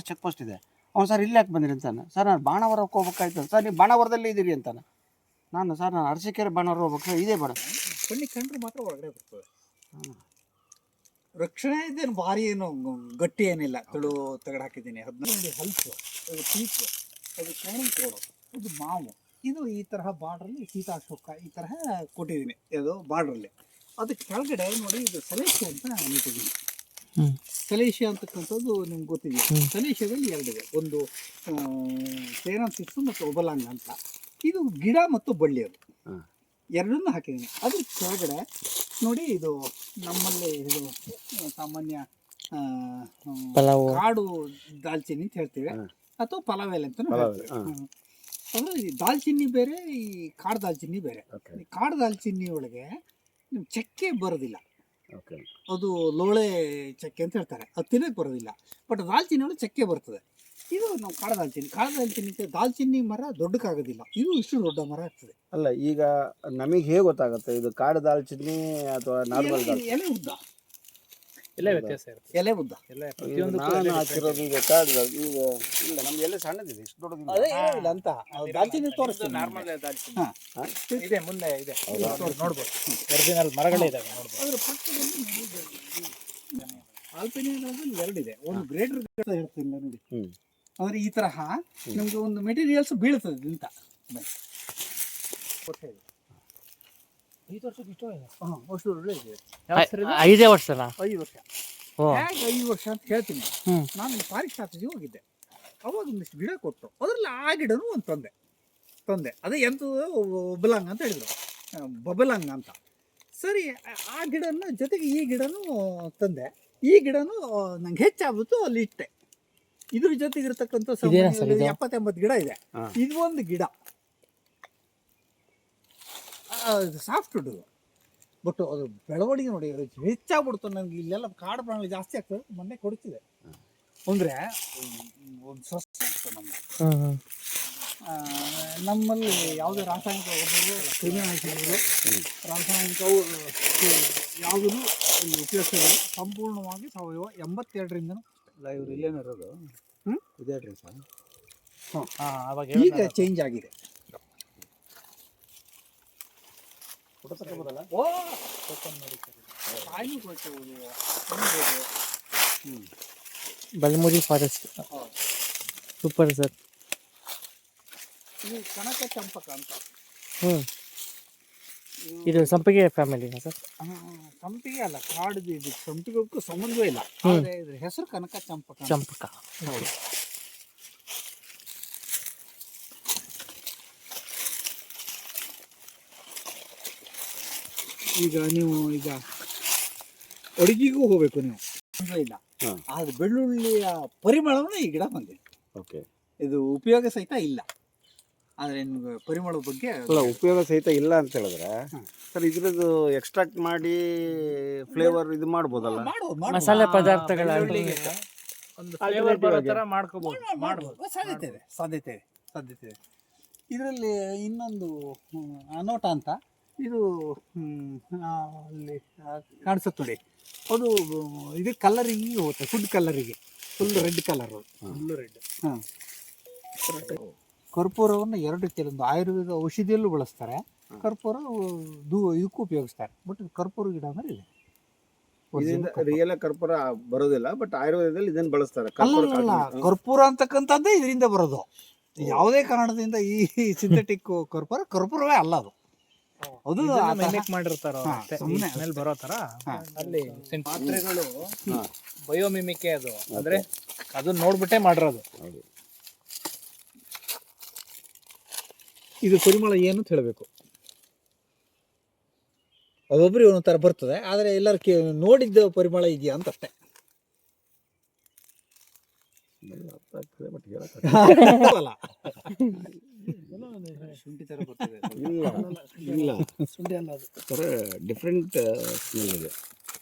Check post ಇದೆ. ಅವ್ನು sir ಇಲ್ಲಿ ಯಾಕೆ ಬಂದಿರಿ ಅಂತಾನೆ. ಸರ್ ನಾನು ಬಾಣಾವರಕ್ಕೆ ಹೋಗ್ಬೇಕಾಯ್ತು. ಸರ್ ನೀವು ಬಾಣಾವರದಲ್ಲಿ ಇದ್ದೀರಿ ಅಂತಾನೆ. ಸರ್ ನಾನು ಅರಸೀಕೆರೆ ಬಾಣಾವರ ಹೋಗ್ಬೇಕು. ಇದೇ ಬಾಣ ಕಣ್ಣಿಗೆ ಕಂಡ್ರೆ ಮಾತ್ರ ಒಳಗಡೆ ಬರ್ತದೆ. ರಕ್ಷಣೆ ಇದೇನು ಭಾರಿ ಏನು ಗಟ್ಟಿ ಏನಿಲ್ಲ. ತೆಗೆದು ಹಾಕಿದ್ದೀನಿ. 15 ಹಲ್ಸು, ಅದು ಪೀಚು, ಅದು ಕೋಣಂ ಕೋಡು, ಅದು ಮಾವು. ಇದು ಈ ತರಹ ಬಾರ್ಡ್ರಲ್ಲಿ ಸೀತಾಶೋಕ ಈ ತರಹ ಕೊಟ್ಟಿದ್ದೀನಿ. ಅದು ಬಾರ್ಡ್ರಲ್ಲಿ. ಅದಕ್ಕೆ ಕೆಳಗಡೆ ನೋಡಿ ಇದು ಸಲೇಶಿಯ ಅಂತ ನಿಂತಿದ್ದೀನಿ. ಸಲೇಶಿಯ ಅಂತಕ್ಕಂಥದ್ದು ನಿಮ್ಗೆ ಗೊತ್ತಿದೆ. ಸಲೇಶಿಯದಲ್ಲಿ ಎರಡಿದೆ. ಒಂದು ಸೇನಾನ್ಸಿಕ್ಸು ಮತ್ತು ಒಬಲಾಂಗ್ ಅಂತ. ಇದು ಗಿಡ ಮತ್ತು ಬಳ್ಳಿ, ಅದು ಎರಡನ್ನೂ ಹಾಕಿದ್ದೀನಿ. ಅದ್ರ ಕೆಳಗಡೆ ನೋಡಿ ಇದು ನಮ್ಮಲ್ಲಿ ಇದು ಸಾಮಾನ್ಯ ಕಾಡು ದಾಲ್ಚಿನ್ನಿ ಅಂತ ಹೇಳ್ತೀವಿ, ಅಥವಾ ಪಲಾವೆಲೆ ಅಂತ ಅಂದ್ರೆ ಈ ದಾಲ್ಚಿನ್ನಿ ಬೇರೆ, ಈ ಕಾಡು ದಾಲ್ಚಿನ್ನಿ ಬೇರೆ. ಈ ಕಾಡು ದಾಲ್ಚಿನ್ನಿ ಒಳಗೆ ಚಕ್ಕೆ ಬರೋದಿಲ್ಲ, ಅದು ಲೋಳೆ ಚಕ್ಕೆ ಅಂತ ಹೇಳ್ತಾರೆ, ಅದು ತಿನ್ನಕ್ಕೆ ಬರೋದಿಲ್ಲ. ಬಟ್ ದಾಲ್ಚಿನ್ನಿ ಒಳಗೆ ಚಕ್ಕೆ ಬರ್ತದೆ. ಇದು ನಾವು ಕಾಡು ದಾಲ್ಚಿನ್ನಿ ದಾಲ್ಚಿನ್ನಿ ಮರ ದೊಡ್ಡಕ್ಕಾಗೋದಿಲ್ಲ. ಇದು ಇಷ್ಟು ದೊಡ್ಡ ಮರ ಆಗ್ತದೆ. ಅಲ್ಲ, ಈಗ ನಮಗೆ ಹೇಗೆ ಗೊತ್ತಾಗುತ್ತೆ ಇದು ಕಾಡು ದಾಲ್ಚಿನ್ನಿ ಅಥವಾ ನಾರ್ಮಲ್ ಎಲೆ ಉದ್ದ, ಎಲೆ ವ್ಯತ್ಯಾಸ ಇರುತ್ತೆ. ಎಲೆ ಉದ್ದ ನಾನು ಹಾಕಿರೋದು ಈಗ ಕಾಡು. ಈಗ ಇಲ್ಲ, ನಮ್ಗೆ ಎಲೆ ಸಣ್ಣದಿದೆ, ಇಷ್ಟು ದೊಡ್ಡದಿಲ್ಲ. ಅದೇ ಇಲ್ಲ ಅಂತ ದಾಲ್ಚಿನ್ನಿ ತೋರಿಸ್ತೀನಿ. ನಾರ್ಮಲ್ ದಾಲ್ಚಿನ್ನಿ ಇದೆ, ಮುಂದೆ ಇದೆ, ನೋಡ್ಬೋದು. ಒರಿಜಿನಲ್ ಮರಗಳೇ ಇದಾವೆ, ನೋಡ್ಬೋದು. ಅದ್ರ ಪಕ್ಕದಲ್ಲಿ ಆಲ್ಪಿನಿಯಾದಲ್ಲಿ ಎರಡಿದೆ. ಒಂದು ಗ್ರೇಟರ್ ಹೇಳ್ತೀನಿ ನೋಡಿ. ಅಂದ್ರೆ ಈ ತರಹ ನಮ್ಗೆ ಒಂದು ಮೆಟೀರಿಯಲ್ಸ್ ಬೀಳ್ತದೆ ಅಂತ. 5 ವರ್ಷಕ್ಕೆ ಇಷ್ಟ ಇದೆ. ಅಷ್ಟು ಒಳ್ಳೆ ಇದೆ. 5 ವರ್ಷ 5 ವರ್ಷ ಹೇಗೆ 5 ವರ್ಷ ಅಂತ ಹೇಳ್ತೀನಿ. ನಾನು ಫಾರೆಸ್ಟ್ ಆಫೀಸಿಗೆ ಹೋಗಿದ್ದೆ. ಅವಾಗ ಒಂದಿಷ್ಟು ಗಿಡ ಕೊಟ್ಟು ಅದ್ರಲ್ಲಿ ಆ ಗಿಡನೂ ಒಂದು ತಂದೆ. ಅದೇ ಎಂಥದ್ದು ಒಬಲಾಂಗ್ ಅಂತ ಹೇಳಿದ್ರು, ಬಬಲಾಂಗ್ ಅಂತ. ಸರಿ, ಆ ಗಿಡನ ಜೊತೆಗೆ ಈ ಗಿಡನೂ ತಂದೆ. ಈ ಗಿಡನೂ ನಂಗೆ ಹೆಚ್ಚಾಗ್ಬಿಟ್ಟು ಅಲ್ಲಿ ಇಟ್ಟೆ. ಇದ್ರ ಜೊತೆಗೆ ಇರತಕ್ಕಂಥ 70-80 ಗಿಡ ಇದೆ. ಇದು ಒಂದು ಗಿಡ ಸಾಫ್ಟ್ ವುಡ್, ಬಟ್ ಅದು ಬೆಳವಣಿಗೆ ನೋಡಿ ಹೆಚ್ಚಾಗ್ಬಿಡ್ತು. ನನಗೆ ಇಲ್ಲೆಲ್ಲ ಕಾಡು ಪ್ರಾಣಿ ಜಾಸ್ತಿ ಆಗ್ತದೆ. ಮೊನ್ನೆ ಕೊಡ್ತಿದೆ ಅಂದರೆ ಒಂದು ಸ್ವಸ್ಥ ನಮ್ಮಲ್ಲಿ ಯಾವುದೇ ರಾಸಾಯನಿಕ ಗೊಬ್ಬರಗಳು, ಕ್ರಿಮಿನಾಶಕಗಳು, ರಾಸಾಯನಿಕವು ಯಾವುದೂ ಇಲ್ಲಿ ಉಪಯೋಗಿಸೋದು ಸಂಪೂರ್ಣವಾಗಿ ಸಾವಯವ. 82ರಿಂದನೂ ಇವ್ರು ಇಲ್ಲೇನೋ ಇರೋದು. ಇದೇ ಅಡ್ರೆಸ್. ಈಗ ಚೇಂಜ್ ಆಗಿದೆ. Balmuri forest super sir. ಇದು ಕನಕ ಚಂಪಕ ಅಂತ. ಇದು ಸಂಪಿಗೆ ಫ್ಯಾಮಿಲಿನಾ ಸರ್? ಸಂಪಿಗೆ ಅಲ್ಲ, ಕಾಡಿದು. ಇದು ಸಂಪಿಗೆಗೂ ಸಂಬಂಧವೇ ಇಲ್ಲ. ಆದರೆ ಇದ್ರ ಹೆಸರು ಕನಕ ಚಂಪಕ. ಹೌದು. ಈಗ ನೀವು ಅಡುಗೆಗೂ ಹೋಗ್ಬೇಕು ನೀವು, ಇಲ್ಲ. ಆದ್ರೆ ಬೆಳ್ಳುಳ್ಳಿಯ ಪರಿಮಳವನ್ನು ಈ ಗಿಡ ಬಂದಿದೆ. ಓಕೆ, ಇದು ಉಪಯೋಗ ಸಹಿತ ಇಲ್ಲ. ಆದರೆ ನಿಮ್ಗೆ ಪರಿಮಳದ ಬಗ್ಗೆ ಉಪಯೋಗ ಸಹಿತ ಇಲ್ಲ ಅಂತ ಹೇಳಿದ್ರೆ ಸರ್, ಇದ್ರದ್ದು ಎಕ್ಸ್ಟ್ರಾಕ್ಟ್ ಮಾಡಿ ಫ್ಲೇವರ್ ಇದು ಮಾಡ್ಬೋದಲ್ಲ? ಮಸಾಲೆ ಪದಾರ್ಥಗಳ ಒಂದು ಫ್ಲೇವರ್ ಬರೋ ಥರ ಮಾಡ್ಬೋದು. ಸಾಧ್ಯತೆ ಇದೆ. ಇದರಲ್ಲಿ ಇನ್ನೊಂದು ಅನೋಟ ಅಂತ ಇದು ಅಲ್ಲಿ ಕಾಣಿಸುತ್ತೆ ನೋಡಿ. ಅದು ಇದು ಕಲರಿಗೆ ಹೋಗುತ್ತೆ, ಫುಡ್ ಕಲರಿಗೆ. ಫುಲ್ ರೆಡ್ ಕಲರ್, ಕರ್ಪೂರವನ್ನು 2 ಕೆಲವೊಂದು ಆಯುರ್ವೇದ ಔಷಧಿಯಲ್ಲೂ ಬಳಸ್ತಾರೆ. ಕರ್ಪೂರ ಇದಕ್ಕೂ ಉಪಯೋಗಿಸ್ತಾರೆ. ಬಟ್ ಕರ್ಪೂರ ಗಿಡ ಅಂದ್ರೆ ಇದೆ. ಇದರಿಂದ ರಿಯಲ್ ಕರ್ಪೂರ ಬರೋದಿಲ್ಲ, ಬಟ್ ಆಯುರ್ವೇದದಲ್ಲಿ ಇದನ್ನು ಬಳಸ್ತಾರೆ. ಕರ್ಪೂರ ಅಂತಕ್ಕಂಥದ್ದೇ ಇದರಿಂದ ಬರೋದು. ಯಾವುದೇ ಕಾರಣದಿಂದ ಈ ಸಿಂಥೆಟಿಕ್ ಕರ್ಪೂರವೇ ಅಲ್ಲ ಅದು. ಅದು ಮಾಡಿರ್ತಾರ ಮೇಲೆ ಬರೋ ತರ. ಅಲ್ಲಿ ಪಾತ್ರೆಗಳು ಬಯೋಮಿಮಿಕೆ, ಅದು ಅಂದ್ರೆ ಅದನ್ನ ನೋಡ್ಬಿಟ್ಟೆ ಮಾಡಿರೋದು. ಇದು ಪರಿಮಳ ಏನು ಅಂತ ಹೇಳಬೇಕು. ಒಬ್ಬೊಬ್ಬರಿಗೆ ಒಂದೊಂದು ಥರ ಬರ್ತದೆ. ಆದರೆ ಎಲ್ಲರೂ ನೋಡಿದ್ದ ಪರಿಮಳ ಇದೆಯಾ ಅಂತ ಅಷ್ಟೇ. ಶುಂಠಿ ಥರ ಬರ್ತದೆ. ಇಲ್ಲ, ಶುಂಠಿ ಅಲ್ಲ, ಅದು ಡಿಫ್ರೆಂಟ್ ಸ್ಮೆಲ್ ಇದೆ.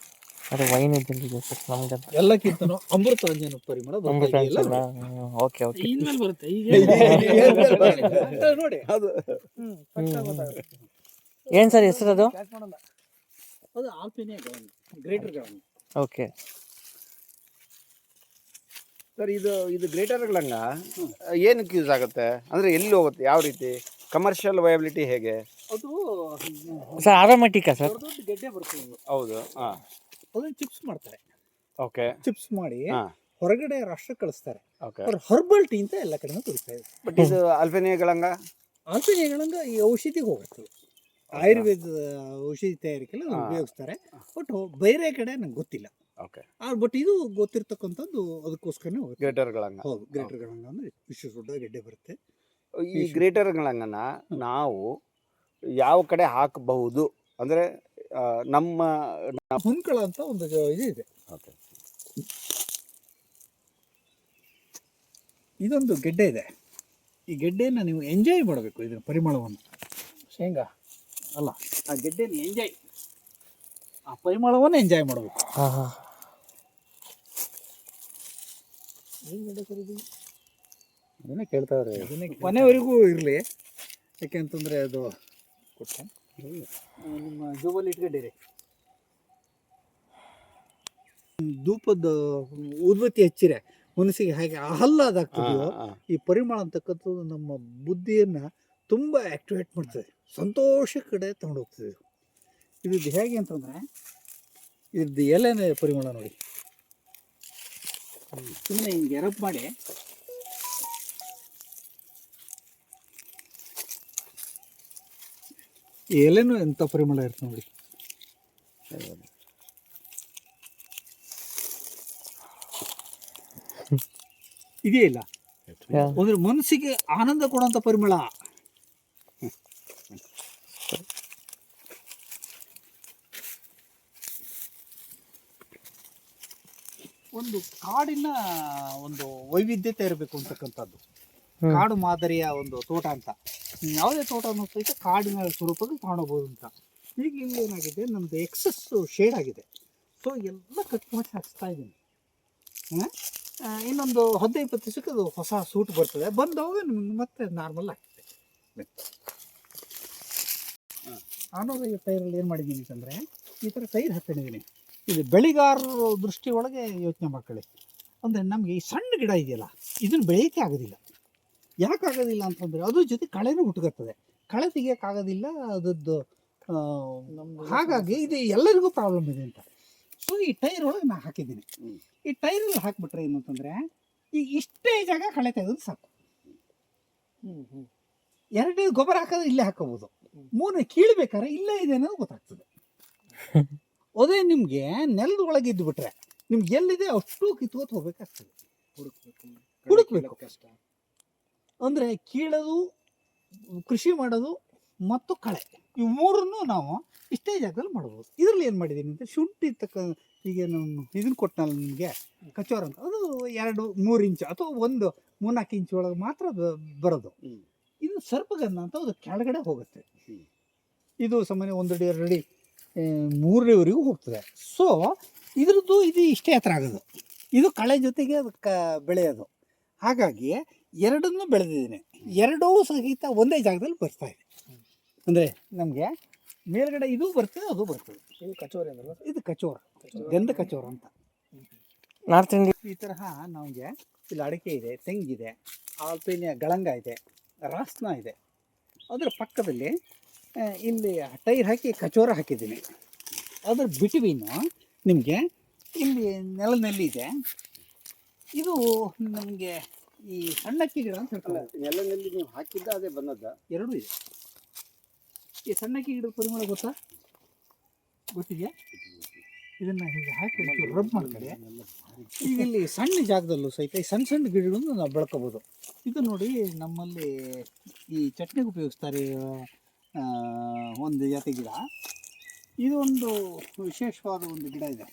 ಅದು ವೈನ್ ಇದ್ದಂಗೆ ಸರ್ ನಮ್ಗೆ. ಎಲ್ಲಕ್ಕಿಂತನೂ ಅಮೃತರಂಜನ ಪರಿಮಳ ಬರುತ್ತೆ. ಇನ್ಮೇಲೆ ಬರುತ್ತೆ ನೋಡಿ. ಅದು ಏನು ಸರ್ ಹೆಸರು? ಅದು ಆಲ್ಪಿನಿಯಾ ಗ್ರೇಟರ್. ಓಕೆ. ಸರ್ ಇದು ಗ್ರೇಟರ್ಗಳಂಗ ಏನಕ್ಕೆ ಯೂಸ್ ಆಗುತ್ತೆ ಅಂದರೆ ಎಲ್ಲಿ ಹೋಗುತ್ತೆ, ಯಾವ ರೀತಿ ಕಮರ್ಷಿಯಲ್ ವಯಬಿಲಿಟಿ ಹೇಗೆ? ಅದು ಸರ್ ಆಟೋಮೆಟಿಕ್ಕಾ ಸರ್? ದೊಡ್ಡ ದೊಡ್ಡ ಗೆಡ್ಡೆ ಬರ್ತದೆ ಅದು. ಹೌದು. ಹಾಂ, ಅದನ್ನ ಚಿಪ್ಸ್ ಮಾಡ್ತಾರೆ. ಓಕೆ. ಚಿಪ್ಸ್ ಮಾಡಿ ಹಾಂ, ಹೊರಗಡೆ ರಾಷ್ಟ್ರಕ್ಕೆ ಕಳಿಸ್ತಾರೆ. ಓಕೆ. ಅವ್ರು ಹರ್ಬಲ್ ಟೀ ಅಂತ ಎಲ್ಲ ಕಡೆನೂ ಕುಡಿಸ್ತಾ ಇದ್ದಾರೆ. ಬಟ್ ಇದು ಅಲ್ಪೇನಿಯಾಗಳಂಗ ಆಲ್ಪಿನಿಯಗಳಂಗ ಈ ಔಷಧಿಗೆ ಹೋಗುತ್ತೆ. ಆಯುರ್ವೇದ ಔಷಧಿ ತಯಾರಿಕೆಲ್ಲ ಉಪಯೋಗಿಸ್ತಾರೆ. ಬಟ್ ಬೇರೆ ಕಡೆ ನಂಗೆ ಗೊತ್ತಿಲ್ಲ. ಓಕೆ. ಬಟ್ ಇದು ಗೊತ್ತಿರ್ತಕ್ಕಂಥದ್ದು ಅದಕ್ಕೋಸ್ಕರನೇ ಹೋಗುತ್ತೆ. ಗ್ರೇಟರ್ಗಳಂಗ. ಹೌದು, ಗ್ರೇಟರ್ಗಳಂಗ ಅಂದರೆ ಇಷ್ಟು ದೊಡ್ಡ ಗೆಡ್ಡೆ ಬರುತ್ತೆ. ಈ ಗ್ರೇಟರ್ಗಳಂಗನ ನಾವು ಯಾವ ಕಡೆ ಹಾಕಬಹುದು ಅಂದರೆ ನಮ್ಮ ಹುನ್ಕಳ ಅಂತ ಒಂದು ಇದು ಇದೆ. ಓಕೆ. ಇದೊಂದು ಗೆಡ್ಡೆ ಇದೆ. ಈ ಗೆಡ್ಡೆಯನ್ನು ನೀವು ಎಂಜಾಯ್ ಮಾಡಬೇಕು. ಇದರ ಪರಿಮಳವನ್ನು, ಶೇಂಗಾ ಅಲ್ಲ, ಆ ಗೆಡ್ಡೆಯನ್ನು ಎಂಜಾಯ್, ಆ ಪರಿಮಳವನ್ನು ಎಂಜಾಯ್ ಮಾಡಬೇಕು. ಹಾಂ ಹಾಂ. ಅದನ್ನೇ ಕೇಳ್ತಾವ್ರೆ. ಮನೆಯವರೆಗೂ ಇರಲಿ, ಯಾಕೆಂತಂದರೆ ಅದು ಕೊಟ್ಟೆ ನಿಮ್ಮ ಜೋಬಲ್ಲಿ ಇಟ್ಕೊಂಡಿರಿ. ಧೂಪದ ಉದ್ಬತ್ತಿ ಹಚ್ಚಿರೆ ಮನಸ್ಸಿಗೆ ಹೇಗೆ ಆಹ್ಲಾದಾಗ್ತದೆಯೋ, ಈ ಪರಿಮಳ ಅಂತಕ್ಕಂಥದ್ದು ನಮ್ಮ ಬುದ್ಧಿಯನ್ನು ತುಂಬ ಆ್ಯಕ್ಟಿವೇಟ್ ಮಾಡ್ತದೆ, ಸಂತೋಷ ಕಡೆ ತಗೊಂಡೋಗ್ತದೆ. ಇದು ಹೇಗೆ ಅಂತಂದರೆ ಇದ್ರದ್ದು ಎಲೆನೇ ಪರಿಮಳ ನೋಡಿ. ಸುಮ್ಮನೆ ಹಿಂಗೆ ಎರಪ್ ಮಾಡಿ ಈ ಎಲೆನೂ ಎಂಥ ಪರಿಮಳ ಇರ್ತದೆ ನೋಡಿ. ಇದೆಯಲ್ಲ, ಅಂದ್ರೆ ಮನಸ್ಸಿಗೆ ಆನಂದ ಕೊಡುವಂಥ ಪರಿಮಳ. ಒಂದು ಕಾಡಿನ ಒಂದು ವೈವಿಧ್ಯತೆ ಇರಬೇಕು ಅಂತಕ್ಕಂಥದ್ದು. ಕಾಡು ಮಾದರಿಯ ಒಂದು ತೋಟ ಅಂತ, ಯಾವುದೇ ತೋಟನೂ ಸಹಿತ ಕಾಡಿನ ಸ್ವರೂಪಕ್ಕೆ ತಗೊಂಡೋಗ್ಬೋದು ಅಂತ. ಈಗ ಇಲ್ಲಿ ಏನಾಗಿದೆ, ನಮ್ಮದು ಎಕ್ಸಸ್ ಶೇಡ್ ಆಗಿದೆ. ಸೊ ಎಲ್ಲ ಕಟ್ ಮಾಡಿ ಹಾಕ್ಸ್ತಾ ಇದ್ದೀನಿ. ಇನ್ನೊಂದು 15-20 ದಿವಸಕ್ಕೆ ಅದು ಹೊಸ ಸೂಟ್ ಬರ್ತದೆ. ಬಂದವಾಗ ನಿಮ್ಗೆ ಮತ್ತೆ ನಾರ್ಮಲ್ ಆಗ್ತದೆ. 650 ಟೈರಲ್ಲಿ ಏನು ಮಾಡಿದ್ದೀನಿ ಅಂತಂದರೆ, ಈ ಥರ ಟೈರ್ ಹಾಕೊಂಡಿದ್ದೀನಿ. ಇದು ಬೆಳೆಗಾರರ ದೃಷ್ಟಿ ಒಳಗೆ ಯೋಚನೆ ಮಾಡ್ಕೊಳ್ಳಿ. ಅಂದರೆ ನಮಗೆ ಈ ಸಣ್ಣ ಗಿಡ ಇದೆಯಲ್ಲ, ಇದನ್ನು ಬೆಳೆಯೋಕ್ಕೆ ಆಗೋದಿಲ್ಲ. ಯಾಕೆ ಆಗೋದಿಲ್ಲ ಅಂತಂದರೆ ಅದ್ರ ಜೊತೆ ಕಳೆನೂ ಹುಟ್ಕೊಳ್ತದೆ. ಕಳೆ ತೆಗಿಯೋಕ್ಕಾಗೋದಿಲ್ಲ ಅದದ್ದು. ಹಾಗಾಗಿ ಇದು ಎಲ್ಲರಿಗೂ ಪ್ರಾಬ್ಲಮ್ ಇದೆ ಅಂತ. ಸೊ ಈ ಟೈರ್ ಒಳಗೆ ನಾನು ಹಾಕಿದ್ದೀನಿ. ಈ ಟೈರಲ್ಲಿ ಹಾಕಿಬಿಟ್ರೆ ಏನು ಅಂತಂದರೆ, ಈಗ ಇಷ್ಟೇ ಜಾಗ ಕಳೆ ತೆಗೆದು ಸಾಕು. 2 ಗೊಬ್ಬರ ಹಾಕೋದ್ರೆ ಇಲ್ಲೇ ಹಾಕೋಬೋದು. 3 ಕೀಳ್ಬೇಕಾದ್ರೆ ಇಲ್ಲೇ ಇದೆ ಅನ್ನೋದು ಗೊತ್ತಾಗ್ತದೆ. ಅದೇ ನಿಮಗೆ ನೆಲದ ಒಳಗೆ ಇದ್ದು ಬಿಟ್ರೆ ನಿಮ್ಗೆ ಎಲ್ಲಿದೆ ಅಷ್ಟು ಕಿತ್ಕೋತ ಹೋಗ್ಬೇಕಾಗ್ತದೆ. ಹುಡುಕ್ಬೇಕು ಕಷ್ಟ. ಅಂದರೆ ಕೀಳೋದು, ಕೃಷಿ ಮಾಡೋದು ಮತ್ತು ಕಳೆ, ಇವು 3 ನಾವು ಇಷ್ಟೇ ಜಾಗದಲ್ಲಿ ಮಾಡ್ಬೋದು. ಇದರಲ್ಲಿ ಏನು ಮಾಡಿದ್ದೀನಿ ಅಂತ, ಶುಂಠಿ ಈಗ ನಾನು ಇದನ್ನು ಕೊಟ್ಟನಲ್ಲ ನಿಮಗೆ ಕಚೋರ ಅಂತ, ಅದು 2-3 ಇಂಚು ಅಥವಾ 1-3-4 ಇಂಚು ಒಳಗೆ ಮಾತ್ರ ಬರೋದು. ಇದು ಸರ್ಪಗನ್ನ ಅಂತ ಅದು ಕೆಳಗಡೆ ಹೋಗುತ್ತೆ. ಇದು ಸಾಮಾನ್ಯ 1 ಅಡಿ 2 ಅಡಿ 3 ಅಡಿವರೆಗೂ ಹೋಗ್ತದೆ. ಸೊ ಇದ್ರದ್ದು ಇದು ಇಷ್ಟೇ ಹತ್ರ ಆಗೋದು. ಇದು ಕಳೆ ಜೊತೆಗೆ ಅದಕ್ಕೆ ಬೆಳೆಯೋದು. ಹಾಗಾಗಿ ಎರಡನ್ನೂ ಬೆಳೆದಿದ್ದೀನಿ. ಎರಡೂ ಸಹಿತ ಒಂದೇ ಜಾಗದಲ್ಲಿ ಬರ್ತಾ ಇದೆ. ಅಂದರೆ ನಮಗೆ ಮೇಲ್ಗಡೆ ಇದು ಬರ್ತದೆ, ಅದು ಬರ್ತದೆ. ಇದು ಕಚೋರಿ ಅಂದ್ರಲ್ಲ, ಇದು ಕಚೋರ, ಗಂಧ ಕಚೋರ ಅಂತ. ನಾರ್ತ್ ಇಂಡಿಯಾ ಈ ತರಹ ನಮಗೆ ಇಲ್ಲಿ ಅಡಿಕೆ ಇದೆ, ತೆಂಗಿದೆ, ಆಲ್ಪೇನಿಯ ಗಳಂಗ ಇದೆ, ರಾಸ್ನ ಇದೆ. ಅದರ ಪಕ್ಕದಲ್ಲಿ ಇಲ್ಲಿ ಟೈರ್ ಹಾಕಿ ಕಚೋರ ಹಾಕಿದ್ದೀನಿ. ಅದರ ಬಿಟ್ವೀನು ನಿಮಗೆ ಇಲ್ಲಿ ನೆಲನಲ್ಲಿ ಇದೆ. ಇದು ನಮಗೆ ಈ ಸಣ್ಣಕ್ಕಿ ಗಿಡ ಅಂತ ಹೇಳ್ತಾರೆ. ನೆಲದಲ್ಲಿ ನೀವು ಹಾಕಿದ್ದ ಅದೇ ಬಂದದ್ದ? ಎರಡೂ ಇದೆ. ಈ ಸಣ್ಣಕ್ಕಿ ಗಿಡದ ಪರಿಮಳ ಗೊತ್ತಾ? ಗೊತ್ತಿದೆಯಾ? ಇದನ್ನು ಹೀಗೆ ಹಾಕಿ ರಬ್ ಮಾಡ್ತಾರೆ. ಈಗ ಇಲ್ಲಿ ಸಣ್ಣ ಜಾಗದಲ್ಲೂ ಸಹಿತ ಈ ಸಣ್ಣ ಸಣ್ಣ ಗಿಡಗಳನ್ನು ನಾವು ಬೆಳ್ಕೋಬೋದು. ಇದು ನೋಡಿ, ನಮ್ಮಲ್ಲಿ ಈ ಚಟ್ನಿಗೆ ಉಪಯೋಗಿಸ್ತಾರೆ ಒಂದು ಜಾತಿ ಗಿಡ. ಇದು ಒಂದು ವಿಶೇಷವಾದ ಒಂದು ಗಿಡ ಇದೆ.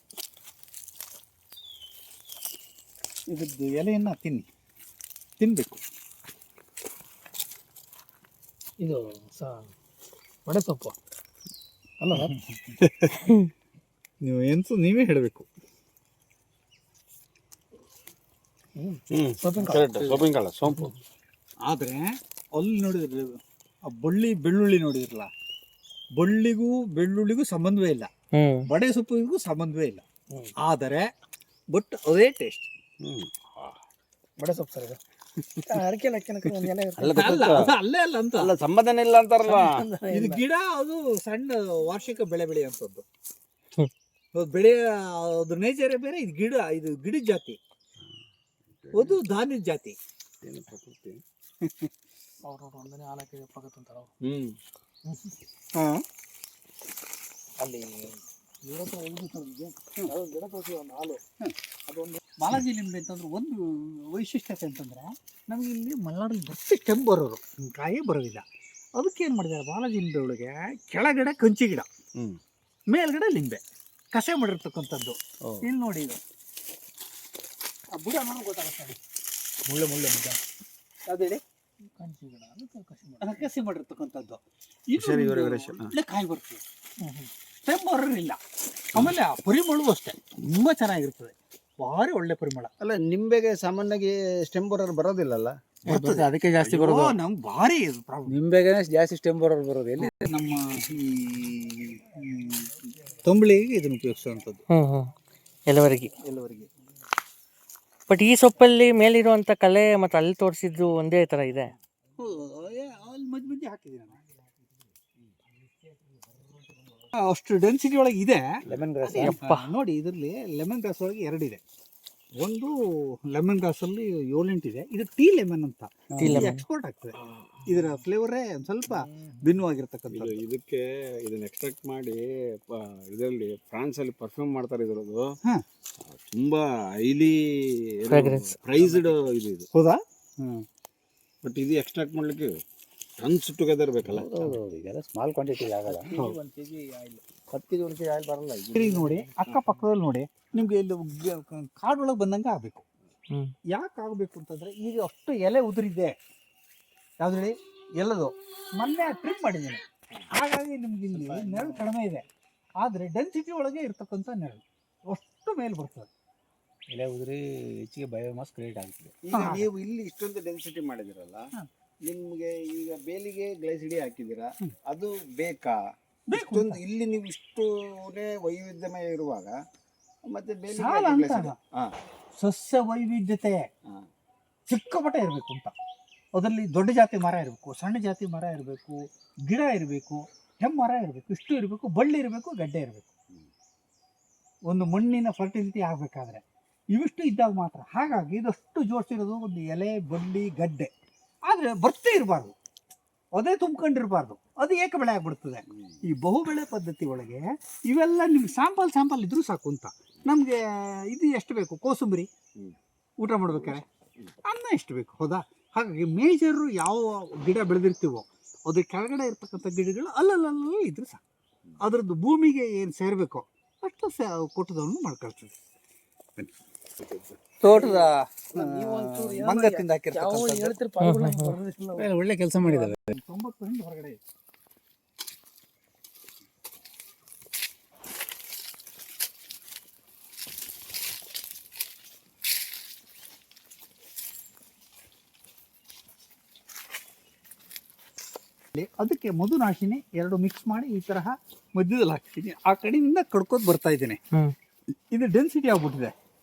ಇದ್ರದ್ದು ಎಲೆಯನ್ನು ತಿನ್ನಬೇಕು. ಇದು ಒಡೆ ಸೊಪ್ಪು ಅಲ್ಲ? ನೀವೇ ಹೇಳಬೇಕು. ಸೊಪ್ಪಿನ ಕಾಳು, ಸೋಂಪು. ಆದರೆ ಅಲ್ಲಿ ನೋಡಿದ್ರೆ ಆ ಬೆಳ್ಳುಳ್ಳಿ ನೋಡಿದ್ರಲ್ಲ, ಬಳ್ಳಿಗೂ ಬೆಳ್ಳುಳ್ಳಿಗೂ ಸಂಬಂಧವೇ ಇಲ್ಲ, ಬಡೆ ಸೊಪ್ಪಿಗೂ ಸಂಬಂಧವೇ ಇಲ್ಲ. ಆದರೆ ಬಟ್ ಅದೇ ಟೇಸ್ಟ್. ಬಡ ಸೊಪ್ಪು ಸರ್ ಇದು ಅರಕೆ ಲಕ್ಕನಕ್ಕೆ ಒಂದು ಎಲೆ ಇರುತ್ತೆ. ಅಲ್ಲ ಅಲ್ಲ ಗೊತ್ತಾಯ್ತು. ಅದು ಅಲ್ಲೇ ಅಲ್ಲ ಅಂತ. ಅಲ್ಲ ಸಂಬಂಧನೇ ಇಲ್ಲ ಅಂತಾರಲ್ವಾ. ಇದು ಗಿಡ ಅದು ಸಣ್ಣ ವಾರ್ಷಿಕ ಬೆಳೆ ಬೆಳೆಯುವಂಥದ್ದು. ಅದು ಬೆಳೆ ಅದ್ರ ನೇಚರೇ ಬೇರೆ. ಇದು ಗಿಡದ ಜಾತಿ, ಅದು ಧಾನ್ಯದ ಜಾತಿ. ಏನು ಪ್ರಕೃತಿ. ಅವ್ರು ಒಂದನೇ ಹಾಲಕ್ಕೆ ಪಗತ್ತಂತಾರ ಅಲ್ಲಿ ಗಿಡ ತೋರಿಸಿ ಒಂದು ಹಾಲು ಅದೊಂದು ಬಾಲಾಜಿ ಲಿಂಬೆ ಅಂತಂದ್ರೆ ಒಂದು ವೈಶಿಷ್ಟ್ಯತೆ ಅಂತಂದ್ರೆ ನಮಗೆ ಇಲ್ಲಿ ಮಲೆನಾಡಲ್ಲಿ ಬರ್ತೇ ಕೆಂಪು ಬರೋರು, ಕಾಯಿ ಬರೋದಿಲ್ಲ. ಅದಕ್ಕೆ ಏನು ಮಾಡಿದ್ದಾರೆ ಬಾಲಾಜಿ ಲಿಂಬೆ ಒಳಗೆ ಕೆಳಗಡೆ ಕಂಚಿ ಗಿಡ, ಮೇಲ್ಗಡೆ ಲಿಂಬೆ ಕಷೆ ಮಾಡಿರ್ತಕ್ಕಂಥದ್ದು. ಇಲ್ಲಿ ನೋಡಿ ಇದು ಆ ಬುಡ ನನಗೆ ಗೊತ್ತಾಗುತ್ತೆ. ಮುಳ್ಳೆ ನಿಜ ಯಾವ್ದು ಹೇಳಿ? ಕಂಚಿ ಗಿಡ ಕಸಿ ಮಾಡಿರ್ತಕ್ಕಂಥದ್ದು. ಸರಿ, ಇದು ಒಳ್ಳೆ ಕಾಯಿ ಬರ್ತದೆ, ಕೆಂಪು ಬರೋರಿಲ್ಲ. ಆಮೇಲೆ ಆ ಪರಿಮಳವೂ ಅಷ್ಟೇ ತುಂಬ ಚೆನ್ನಾಗಿರ್ತದೆ, ಭಾರಿ ಒಳ್ಳೆ ಪರಿಮಳ. ಅಲ್ಲ ನಿಂಬೆಗೆ ಸಾಮಾನ್ಯವಾಗಿ ಸ್ಟೆಮ್ ಬರೋರು ಬರೋದಿಲ್ಲಲ್ಲ. ಬರ್ತದೆ, ಅದಕ್ಕೆ ಜಾಸ್ತಿ ಬರೋದು. ನಮ್ಗೆ ಭಾರಿ ಪ್ರಾಬ್ಲಮ್. ನಿಂಬೆಗೆ ಜಾಸ್ತಿ ಸ್ಟೆಮ್ ಬರೋದು ಎಲ್ಲಿ ನಮ್ಮ ಈ ತಂಬಳಿಗೆ ಇದನ್ನು ಉಪಯೋಗಿಸುವಂಥದ್ದು ಎಲ್ಲವರೆಗೆ. ಬಟ್ ಈ ಸೊಪ್ಪಲ್ಲಿ ಮೇಲಿರುವಂತ ಕಲೆ ಮತ್ತು ಅಲ್ಲಿ ತೋರಿಸಿದ್ದು ಒಂದೇ ತರ ಇದೆ. ಅಲ್ಲಿ ಮಧ್ಯೆ ಹಾಕಿದ್ದೀನಿ ನಾನು. ಅಷ್ಟು ಡೆನ್ಸಿಟಿ ಒಳಗೆ ಇದೆ. ಲೆಮನ್ ಗ್ರಾಸ್ ನೋಡಿ ಇದರಲ್ಲಿ ಲೆಮನ್ ಗ್ರಾಸ್ ಒಳಗೆ ಎರಡಿದೆ. ಒಂದು ಲೆಮನ್ ಗ್ರಾಸ್ ಅಲ್ಲಿ 7-8 ಇದೆ. ಇದು ಟೀ ಲೆಮನ್ ಅಂತ ಎಕ್ಸ್ಪೋರ್ಟ್ ಆಗ್ತದೆ. ಇದರ ಫ್ಲೇವರೇ ಒಂದು ಸ್ವಲ್ಪ ಭಿನ್ನವಾಗಿರ್ತಕ್ಕಂಥದ್ದು. ಇದಕ್ಕೆ ಇದನ್ನ ಎಕ್ಸ್ಟ್ರಾಕ್ಟ್ ಮಾಡಿ ಇದರಲ್ಲಿ ಫ್ರಾನ್ಸ್ ಅಲ್ಲಿ ಪರ್ಫ್ಯೂಮ್ ಮಾಡ್ತಾರೆ. ಇದರದು ತುಂಬಾ ಹೈಲಿ ಪ್ರೈಸ್ಡ್ ಇದು. ಹೌದಾ? ಬಟ್ ಇದು ಎಕ್ಸ್ಟ್ರಾಕ್ಟ್ ಮಾಡ್ಲಿಕ್ಕೆ ಟನ್ಸ್ ಟುಗೆದರ್ ಬೇಕಲ್ಲ. ಇದೆಲ್ಲ ಸ್ಮಾಲ್ ಕ್ವಾಂಟಿಟಿ ಆಗಲ್ಲ. 1 kg oil 10 kg 1 kg oil ಬರಲ್ಲ. ಈಗ ನೋಡಿ ಅಕ್ಕಪಕ್ಕದಲ್ಲಿ ನೋಡಿ ನಿಮ್ಗೆ ಇಲ್ಲಿ ಕಾಡೊಳಗೆ ಬಂದಂಗೆ ಆಗಬೇಕು. ಯಾಕೆ ಆಗಬೇಕು ಅಂತಂದ್ರೆ ಈಗ ಅಷ್ಟು ಎಲೆ ಉದುರಿದೆ. ಯಾವ್ದು ಹೇಳಿ? ಎಲ್ಲದು ಮೊನ್ನೆ ಟ್ರಿಮ್ ಮಾಡಿದ್ದೀನಿ. ಹಾಗಾಗಿ ನಿಮ್ಗೆ ಇಲ್ಲಿ ನೆರಳು ಕಡಿಮೆ ಇದೆ, ಆದರೆ ಡೆನ್ಸಿಟಿ ಒಳಗೆ ಇರ್ತಕ್ಕಂಥ ನೆರಳು ಅಷ್ಟು ಮೇಲೆ ಬರ್ತದೆ. ಎಲೆ ಉದುರಿ ಹೆಚ್ಚಿಗೆ ಬಯೋಮಾಸ್ ಕ್ರಿಯೇಟ್ ಆಗ್ತದೆ. ಈಗ ನೀವು ಇಲ್ಲಿ ಇಷ್ಟೊಂದು ಡೆನ್ಸಿಟಿ ಮಾಡಿದಿರಲ್ಲ, ನಿಮ್ಗೆ ಈಗ ಬೇಲಿಗೆ ಗ್ಲೈಸಿಡಿ ಹಾಕಿದ್ದೀರಾ, ಅದು ಬೇಕಾ? ಇಷ್ಟೊಂದು ಇಲ್ಲಿ ನೀವು ಇಷ್ಟುನೇ ವೈವಿಧ್ಯಮಯ ಇರುವಾಗ ಮತ್ತೆ ಸಾಲ ಅಂತ ಸಸ್ಯ ವೈವಿಧ್ಯತೆ ಸಿಕ್ಕಾಪಟ್ಟೆ ಇರಬೇಕು ಅಂತ. ಅದರಲ್ಲಿ ದೊಡ್ಡ ಜಾತಿ ಮರ ಇರಬೇಕು, ಸಣ್ಣ ಜಾತಿ ಮರ ಇರಬೇಕು, ಗಿಡ ಇರಬೇಕು, ಮರ ಇರಬೇಕು, ಇಷ್ಟು ಇರಬೇಕು, ಬಳ್ಳಿ ಇರಬೇಕು, ಗಡ್ಡೆ ಇರಬೇಕು. ಒಂದು ಮಣ್ಣಿನ ಫರ್ಟಿಲಿಟಿ ಆಗಬೇಕಾದ್ರೆ ಇವಿಷ್ಟು ಇದ್ದಾಗ ಮಾತ್ರ. ಹಾಗಾಗಿ ಇದಷ್ಟು ಜೋಡಿಸಿರೋದು ಒಂದು ಎಲೆ, ಬಳ್ಳಿ, ಗಡ್ಡೆ. ಆದರೆ ಬರ್ತೇ ಇರಬಾರ್ದು, ಅದೇ ತುಂಬ್ಕೊಂಡಿರಬಾರ್ದು, ಅದು ಏಕ ಬೆಳೆ ಆಗ್ಬಿಡ್ತದೆ. ಈ ಬಹುಬೆಳೆ ಪದ್ಧತಿ ಒಳಗೆ ಇವೆಲ್ಲ ನಿಮ್ಗೆ ಸ್ಯಾಂಪಲ್ ಇದ್ರೂ ಸಾಕು ಅಂತ. ನಮಗೆ ಇದು ಎಷ್ಟು ಬೇಕು? ಕೋಸಂಬರಿ ಊಟ ಮಾಡ್ಬೇಕಾದ್ರೆ ಅನ್ನ ಎಷ್ಟು ಬೇಕು? ಹೌದಾ? ಹಾಗಾಗಿ ಮೇಜರು ಯಾವ ಗಿಡ ಬೆಳೆದಿರ್ತೀವೋ ಅದ್ರ ಕೆಳಗಡೆ ಇರ್ತಕ್ಕಂಥ ಗಿಡಗಳು ಅಲ್ಲಲ್ಲ ಇದ್ರೆ ಸಾಕು. ಅದರದ್ದು ಭೂಮಿಗೆ ಏನು ಸೇರಬೇಕೋ ಅಷ್ಟು ಕೊಟ್ಟದವನ್ನು ಮಾಡ್ಕೊಳ್ತದೆ. ತೋಟದ ಮಂಗತ್ತಿಂದ ಹಾಕಿರ್ತಕ್ಕಂಥ ಒಳ್ಳೆ ಕೆಲಸ ಮಾಡಿದ್ದಾರೆ. 90% ಹೊರಗಡೆ ಇದೆ. ಅದಕ್ಕೆ ಮಧುನಾಶಿನಿ 2 ಮಿಕ್ಸ್ ಮಾಡಿ ಈ ತರಹ ಮಧ್ಯದಲ್ಲಿ ಹಾಕ್ತೀನಿ. ಆ ಕಡೆಯಿಂದ ಕಡ್ಕೋತ ಬರ್ತಾ ಇದ್ದೀನಿ. ಇದು ಡೆನ್ಸಿಟಿ ಆಗ್ಬಿಟ್ಟಿದೆ,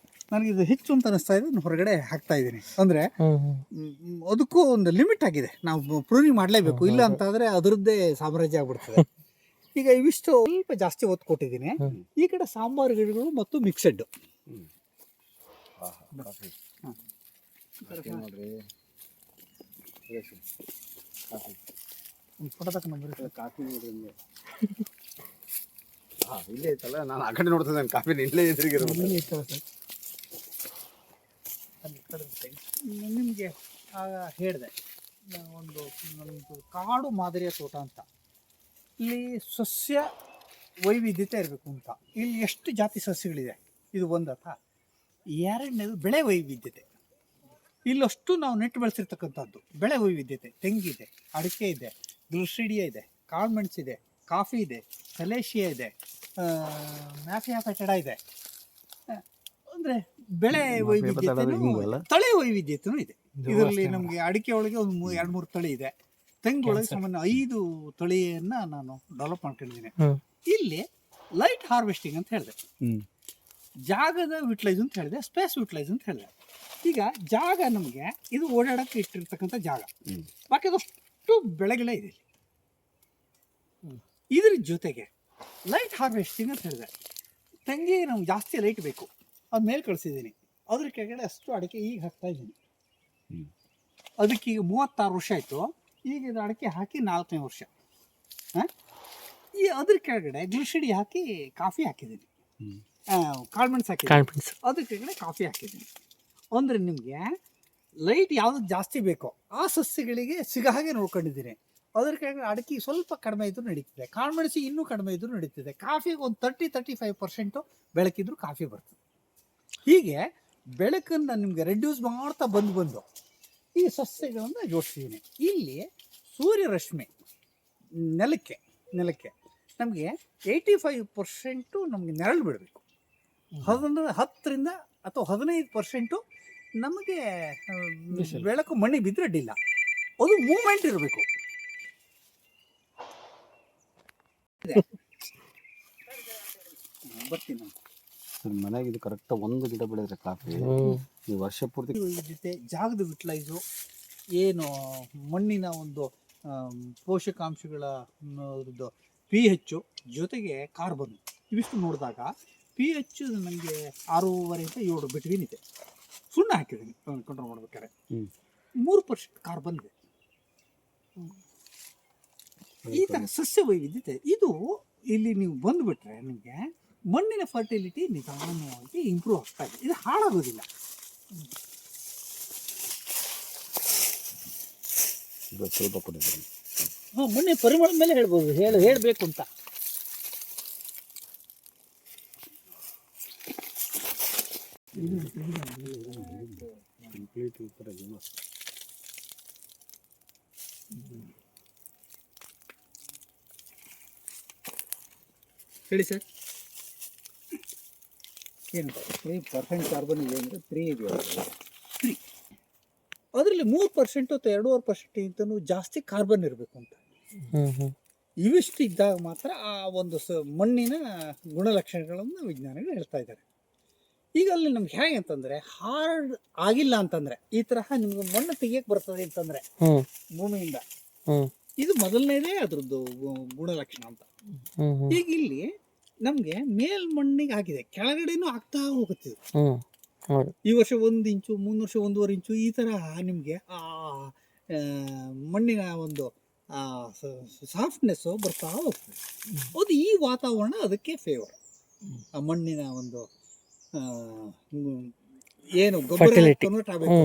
ನನಗೆ ಇದು ಹೆಚ್ಚು ಅಂತ ಅನಿಸ್ತಾ ಇದೆ. ನಾನು ಹೊರಗಡೆ ಹಾಕ್ತಾ ಇದ್ದೀನಿ. ಅಂದರೆ ಅದಕ್ಕೂ ಒಂದು ಲಿಮಿಟ್ ಆಗಿದೆ, ನಾವು ಪ್ರೂನಿಂಗ್ ಮಾಡಲೇಬೇಕು, ಇಲ್ಲ ಅಂತಾದರೆ ಅದರದ್ದೇ ಸಾಮ್ರಾಜ್ಯ ಆಗ್ಬಿಡ್ತದೆ. ಈಗ ಇವಿಷ್ಟು ಸ್ವಲ್ಪ ಜಾಸ್ತಿ ಒತ್ತು ಕೊಟ್ಟಿದ್ದೀನಿ. ಈ ಕಡೆ ಸಾಂಬಾರು ಗಿಡಗಳು ಮತ್ತು ಮಿಕ್ಸೆಡ್. ಫೋಟೋ ತಗೊಂಡು ಕಾಫಿ ನೋಡ್ರಿ. ಇಲ್ಲೇ ಐತಲ್ಲ, ನಾನು ಆ ಕಡೆ ನೋಡ್ತಿದ್ದೆ. ಕಾಫಿ ಇಲ್ಲೇ ಎದುರಿಗಿರೋದು. ನಿಮಗೆ ಹೇಳಿದೆ ಒಂದು ಕಾಡು ಮಾದರಿಯ ತೋಟ ಅಂತ. ಇಲ್ಲಿ ಸಸ್ಯ ವೈವಿಧ್ಯತೆ ಇರಬೇಕು ಅಂತ. ಇಲ್ಲಿ ಎಷ್ಟು ಜಾತಿ ಸಸ್ಯಗಳಿದೆ ಇದು ಒಂದಥ. ಎರಡನೇದು ಬೆಳೆ ವೈವಿಧ್ಯತೆ. ಇಲ್ಲಷ್ಟು ನಾವು ನೆಟ್ಟು ಬೆಳೆಸಿರ್ತಕ್ಕಂಥದ್ದು ಬೆಳೆ ವೈವಿಧ್ಯತೆ. ತೆಂಗಿದೆ, ಅಡಿಕೆ ಇದೆ, ಗ್ಲಿಸಿಡಿಯಾ ಇದೆ, ಕಾಳುಮೆಣಸಿದೆ, ಕಾಫಿ ಇದೆ, ಸಲೇಶಿಯಾ ಇದೆ, ಮ್ಯಾಫಿಯಾ ಪೆಟಡ ಇದೆ. ಅಂದರೆ ಬೆಳೆ ವೈವಿಧ್ಯತೆನೂ ತಳಿ ವೈವಿಧ್ಯತೆನೂ ಇದೆ ಇದರಲ್ಲಿ. ನಮಗೆ ಅಡಿಕೆ ಒಳಗೆ ಒಂದು 2-3 ತಳಿ ಇದೆ. ತೆಂಗೊಳಗೆ ಸಾಮಾನ್ಯ 5 ತಳಿಯನ್ನು ನಾನು ಡೆವಲಪ್ ಮಾಡ್ಕೊಂಡಿದ್ದೀನಿ. ಇಲ್ಲಿ ಲೈಟ್ ಹಾರ್ವೆಸ್ಟಿಂಗ್ ಅಂತ ಹೇಳಿದೆ, ಜಾಗದ ಯುಟಿಲೈಸ್ ಅಂತ ಹೇಳಿದೆ, ಸ್ಪೇಸ್ ಯುಟಿಲೈಸ್ ಅಂತ ಹೇಳಿದೆ. ಈಗ ಜಾಗ ನಮಗೆ ಇದು ಓಡಾಡಕ್ಕೆ ಇಟ್ಟಿರ್ತಕ್ಕಂಥ ಜಾಗ, ಬಾಕಿ ಅದಷ್ಟು ಬೆಳೆಗಳೇ ಇದೆ. ಇದ್ರ ಜೊತೆಗೆ ಲೈಟ್ ಹಾರ್ವೆಸ್ಟಿಂಗ್ ಅಂತ ಹೇಳಿದೆ. ತೆಂಗಿಗೆ ನಮ್ಗೆ ಜಾಸ್ತಿ ಲೈಟ್ ಬೇಕು, ಅದು ಮೇಲೆ ಕಳಿಸಿದ್ದೀನಿ. ಅದ್ರ ಕೆಳಗಡೆ ಅಷ್ಟು ಅಡಿಕೆ ಈಗ ಹಾಕ್ತಾ ಇದ್ದೀನಿ. ಅದಕ್ಕೆ ಈಗ 36 ವರ್ಷ ಆಯಿತು. ಈಗ ಇದು ಅಡಿಕೆ ಹಾಕಿ 4ನೇ ವರ್ಷ. ಈ ಅದ್ರ ಕೆಳಗಡೆ ಗ್ಲಿಸಿಡಿ ಹಾಕಿ ಕಾಫಿ ಹಾಕಿದ್ದೀನಿ, ಕಾಳ್ಮೆಣ್ಸು ಹಾಕಿದ್ದೀನಿ. ಅದ್ರ ಕೆಳಗಡೆ ಕಾಫಿ ಹಾಕಿದ್ದೀನಿ. ಅಂದರೆ ನಿಮಗೆ ಲೈಟ್ ಯಾವ್ದು ಜಾಸ್ತಿ ಬೇಕೋ ಆ ಸಸ್ಯಗಳಿಗೆ ಸಿಗೋ ಹಾಗೆ ನೋಡ್ಕೊಂಡಿದ್ದೀನಿ. ಅದ್ರ ಕೆಳಗಡೆ ಅಡಿಕೆ ಸ್ವಲ್ಪ ಕಡಿಮೆ ಇದ್ರೂ ನಡೀತಿದೆ, ಕಾಳುಮೆಣಸಿ ಇನ್ನೂ ಕಡಿಮೆ ಇದ್ರೂ ನಡೀತಿದೆ. ಕಾಫಿಗೆ ಒಂದು 30-35% ಬೆಳಕಿದ್ರೂ ಕಾಫಿ ಬರ್ತದೆ. ಹೀಗೆ ಬೆಳಕನ್ನು ನಿಮಗೆ ರೆಡ್ಯೂಸ್ ಮಾಡ್ತಾ ಬಂದು ಈ ಸಸ್ಯಗಳನ್ನು ಜೋಡಿಸಿದ್ದೀನಿ. ಇಲ್ಲಿ ಸೂರ್ಯರಶ್ಮಿ ನೆಲಕ್ಕೆ ನಮಗೆ 85% ನಮಗೆ ನೆರಳು ಬಿಡಬೇಕು. 10ರಿಂದ ಅಥವಾ 15% ನಮಗೆ ಬೆಳಕು ಮಣ್ಣಿಗೆ ಬಿದ್ದರೆ ಅಡ್ಡಿಲ್ಲ. ಅದು ಮೂಮೆಂಟ್ ಇರಬೇಕು. ಬರ್ತೀನಿ ಮನೆಗೆ ಇದು ಕರೆಕ್ಟ್ ಒಂದು ಗಿಡ ಬೆಳೆದ್ರೆ ಕಾಫಿ ನೀವು ವರ್ಷ ಪೂರ್ತಿ. ಜೊತೆ ಜಾಗದ ಯುಟಿಲೈಸು ಏನು ಮಣ್ಣಿನ ಒಂದು ಪೋಷಕಾಂಶಗಳ pH ಜೊತೆಗೆ ಕಾರ್ಬನ್ ಇವಿಷ್ಟು ನೋಡಿದಾಗ pH ನನಗೆ 6.5 ಇಂದ 7 ಬಿಟ್ವೀನ್ ಇದೆ. ಸುಣ್ಣ ಹಾಕಿದ್ದೀನಿ ಕಂಟ್ರೋಲ್ ಮಾಡ್ಬೇಕಾದ್ರೆ. 3% ಕಾರ್ಬನ್ ಇದೆ. ಈ ಥರ ಸಸ್ಯ ವೈವಿಧ್ಯತೆ ಇದು ಇಲ್ಲಿ ನೀವು ಬಂದುಬಿಟ್ರೆ ನಿಮಗೆ ಮಣ್ಣಿನ ಫರ್ಟಿಲಿಟಿ ನಿಧಾನವಾಗಿ ಇಂಪ್ರೂವ್ ಆಗ್ತಾ ಇದೆ. ಇದು ಹಾಳಾಗೋದಿಲ್ಲ. ಸ್ವಲ್ಪ ಕೊಡಿದ್ದೀನಿ. ಮಣ್ಣಿನ ಪರಿಮಳದ ಮೇಲೆ ಹೇಳ್ಬೋದು, ಹೇಳಬೇಕು ಅಂತ. ಹೇಳಿ ಸರ್. ಏನು 3% ಕಾರ್ಬನ್ ಇದೆ ಅಂದರೆ 3 ಇದೆಯಾ? 3. ಅದರಲ್ಲಿ 3% ಅಥವಾ 2.5% ಜಾಸ್ತಿ ಕಾರ್ಬನ್ ಇರಬೇಕು ಅಂತ. ಇವಿಷ್ಟು ಇದ್ದಾಗ ಮಾತ್ರ ಆ ಒಂದು ಮಣ್ಣಿನ ಗುಣಲಕ್ಷಣಗಳನ್ನು ವಿಜ್ಞಾನಿಗಳು ಹೇಳ್ತಾ ಇದ್ದಾರೆ. ಈಗ ಅಲ್ಲಿ ನಮ್ಗೆ ಹೇಗೆ ಅಂತಂದರೆ ಹಾರ್ಡ್ ಆಗಿಲ್ಲ ಅಂತಂದರೆ ಈ ತರಹ ನಿಮ್ಗೆ ಮಣ್ಣು ತೆಗಿಯಕ್ಕೆ ಬರ್ತದೆ ಅಂತಂದರೆ ಭೂಮಿಯಿಂದ, ಇದು ಮೊದಲನೇದೇ ಅದ್ರದ್ದು ಗುಣಲಕ್ಷಣ ಅಂತ. ಈಗ ಇಲ್ಲಿ ನಮಗೆ ಮೇಲ್ಮಣ್ಣಿಗೆ ಹಾಕಿದೆ, ಕೆಳಗಡೆನೂ ಆಗ್ತಾ ಹೋಗುತ್ತೆ. ಈ ವರ್ಷ 1 ಇಂಚು, 3 ವರ್ಷ 1.5 ಇಂಚು, ಈ ತರಹ ನಿಮಗೆ ಆ ಮಣ್ಣಿನ ಒಂದು ಸಾಫ್ಟ್ನೆಸ್ಸು ಬರ್ತಾ ಹೋಗ್ತದೆ. ಅದು ಈ ವಾತಾವರಣ ಅದಕ್ಕೆ ಫೇವರ್. ಆ ಮಣ್ಣಿನ ಒಂದು ಏನು ಗೊಬ್ಬರ ಕನ್ವರ್ಟ್ ಆಗಬೇಕು,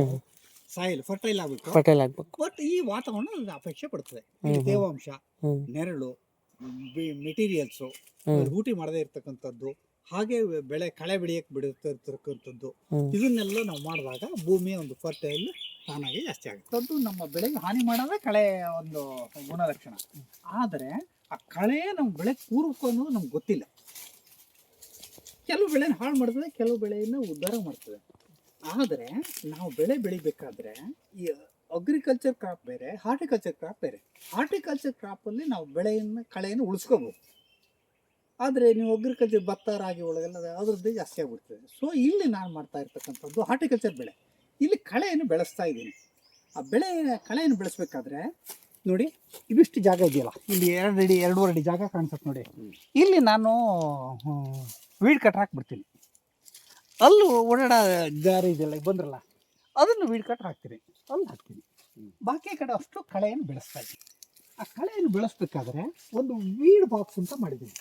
ಸಾಯಿಲ್ ಫರ್ಟೈಲ್ ಆಗಬೇಕು. ಬಟ್ ಈ ವಾತಾವರಣ ಅಪೇಕ್ಷೆ ಪಡ್ತದೆ. ಈ ತೇವಾಂಶ, ನೆರಳು, ಮೆಟೀರಿಯಲ್ಸು, ಊಟಿ ಮಾಡದೇ ಇರ್ತಕ್ಕಂಥದ್ದು, ಹಾಗೆ ಕಳೆ ಬೆಳೆಯಕ್ಕೆ ಬಿಡುತ್ತಿರ್ತಕ್ಕಂಥದ್ದು, ಇದನ್ನೆಲ್ಲ ನಾವು ಮಾಡಿದಾಗ ಭೂಮಿಯ ಒಂದು ಫರ್ಟೈಲ್ ತಾನಾಗಿ ಜಾಸ್ತಿ ಆಗುತ್ತೆ. ಅದು ನಮ್ಮ ಬೆಳೆಗೆ ಹಾನಿ ಮಾಡೋದೇ ಕಳೆಯ ಒಂದು ಗುಣಲಕ್ಷಣ. ಆದರೆ ಆ ಕಳೆ ನಮ್ಮ ಬೆಳೆ ಪೂರ್ವಕ ಅನ್ನೋದು ನಮ್ಗೆ ಗೊತ್ತಿಲ್ಲ. ಕೆಲವು ಬೆಳೆನ ಹಾಳು ಮಾಡ್ತದೆ, ಕೆಲವು ಬೆಳೆಯನ್ನು ಉದ್ಧಾರ ಮಾಡ್ತದೆ. ಆದರೆ ನಾವು ಬೆಳೆ ಬೆಳಿಬೇಕಾದ್ರೆ ಈ ಅಗ್ರಿಕಲ್ಚರ್ ಕ್ರಾಪ್ ಬೇರೆ, ಹಾರ್ಟಿಕಲ್ಚರ್ ಕ್ರಾಪ್ ಬೇರೆ. ಹಾರ್ಟಿಕಲ್ಚರ್ ಕ್ರಾಪಲ್ಲಿ ನಾವು ಕಳೆಯನ್ನು ಉಳಿಸ್ಕೋಬೋದು. ಆದರೆ ನೀವು ಅಗ್ರಿಕಲ್ಚರ್ ಭತ್ತ, ರಾಗಿ ಒಳಗೆಲ್ಲ ಅದ್ರದ್ದೇ ಜಾಸ್ತಿ ಆಗಿಬಿಡ್ತದೆ. ಸೊ ಇಲ್ಲಿ ನಾನು ಮಾಡ್ತಾ ಇರ್ತಕ್ಕಂಥದ್ದು ಹಾರ್ಟಿಕಲ್ಚರ್ ಬೆಳೆ. ಇಲ್ಲಿ ಕಳೆಯನ್ನು ಬೆಳೆಸ್ತಾ ಇದ್ದೀನಿ. ಆ ಕಳೆಯನ್ನು ಬೆಳೆಸ್ಬೇಕಾದ್ರೆ ನೋಡಿ, ಇವಿಷ್ಟು ಜಾಗ ಇದೆಯಲ್ಲ, ಇಲ್ಲಿ 2 ಅಡಿ ಜಾಗ ಕಾಣಿಸುತ್ತೆ ನೋಡಿ. ಇಲ್ಲಿ ನಾನು ವೀಡ್ ಕಟ್ ಹಾಕ್ಬಿಡ್ತೀನಿ. ಅಲ್ಲೂ ಓಡಾಡೋ ದಾರಿ ಇದೆಯಲ್ಲ, ಬಂದ್ರಲ್ಲ, ಅದನ್ನು ವೀಡ್ ಕಟ್ ಹಾಕ್ತೀನಿ, ಅಲ್ಲಿ ಹಾಕ್ತೀನಿ. ಬಾಕಿ ಕಡೆ ಅಷ್ಟು ಕಳೆಯನ್ನು ಬೆಳೆಸ್ತಾ ಇದ್ದೀನಿ. ಆ ಕಳೆಯನ್ನು ಬೆಳೆಸ್ಬೇಕಾದ್ರೆ ಒಂದು ವೀಡ್ ಬಾಕ್ಸ್ ಅಂತ ಮಾಡಿದ್ದೀನಿ.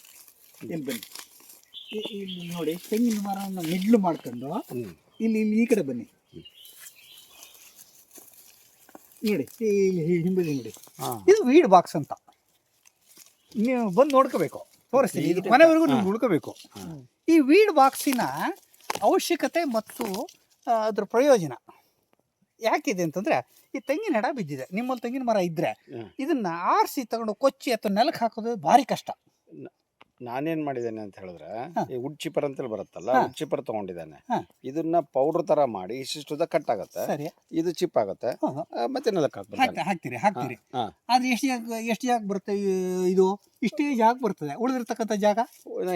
ಇಲ್ಲಿ ಬನ್ನಿ, ಇಲ್ಲಿ ನೋಡಿ, ತೆಂಗಿನ ಮರವನ್ನು ಮಿಡ್ಲು ಮಾಡ್ಕೊಂಡು ಇಲ್ಲಿ ಈ ಕಡೆ ಬನ್ನಿ ನೋಡಿ, ಇಲ್ಲಿ ಹಿಂಬದಿ ನೋಡಿ, ಇದು ವೀಡ್ ಬಾಕ್ಸ್ ಅಂತ. ನೀವು ಬಂದು ನೋಡ್ಕೋಬೇಕು, ತೋರಿಸ್ತೀನಿ, ಇದು ಮನೆವರೆಗೂ ನೀವು ಉಳ್ಕೋಬೇಕು. ಈ ವೀಡ್ ಬಾಕ್ಸಿನ ಅವಶ್ಯಕತೆ ಮತ್ತು ಅದ್ರ ಪ್ರಯೋಜನ ಯಾಕಿದೆ ಅಂತಂದರೆ, ಈ ತೆಂಗಿನ ಎಡ ಬಿದ್ದಿದೆ, ನಿಮ್ಮಲ್ಲಿ ತೆಂಗಿನ ಮರ ಇದ್ದರೆ ಇದನ್ನು ಆರಿಸಿ ತಗೊಂಡು ಕೊಚ್ಚಿ ಅಥವಾ ನೆಲಕ್ಕೆ ಹಾಕೋದು ಭಾರಿ ಕಷ್ಟ. ನಾನೇನ್ ಮಾಡಿದ್ದೇನೆ ಅಂತ ಹೇಳಿದ್ರೆ ಈ ವುಡ್ ಚಿಪ್ಪರ್ ಅಂತೇಳಿ ಬರುತ್ತಲ್ಲ ಹಾ. ವುಡ್ ಚಿಪ್ಪರ್ ತಗೊಂಡಿದ್ದಾನೆ. ಹಾ. ಇದನ್ನ ಪೌಡರ್ ತರ ಮಾಡಿ ಇಷ್ಟಿಷ್ಟುದ ಕಟ್ ಆಗುತ್ತೆ, ಸರಿ. ಇದು ಚಿಪ್ ಆಗುತ್ತೆ, ಮತ್ತೆ ನೆಲಕ್ಕೆ ಹಾಕ್ಬಿಡ್ತಾನೆ. ಹಾಕ್ತೀರಿ. ಹಾ. ಆದ್ರೆ ಎಷ್ಟು ಜಾಗ ಬರುತ್ತೆ ಇದು? ಇಷ್ಟೇ ಜಾಗ ಬರ್ತದೆ. ಉಳಿದಿರ್ತಕ್ಕಂಥ ಜಾಗ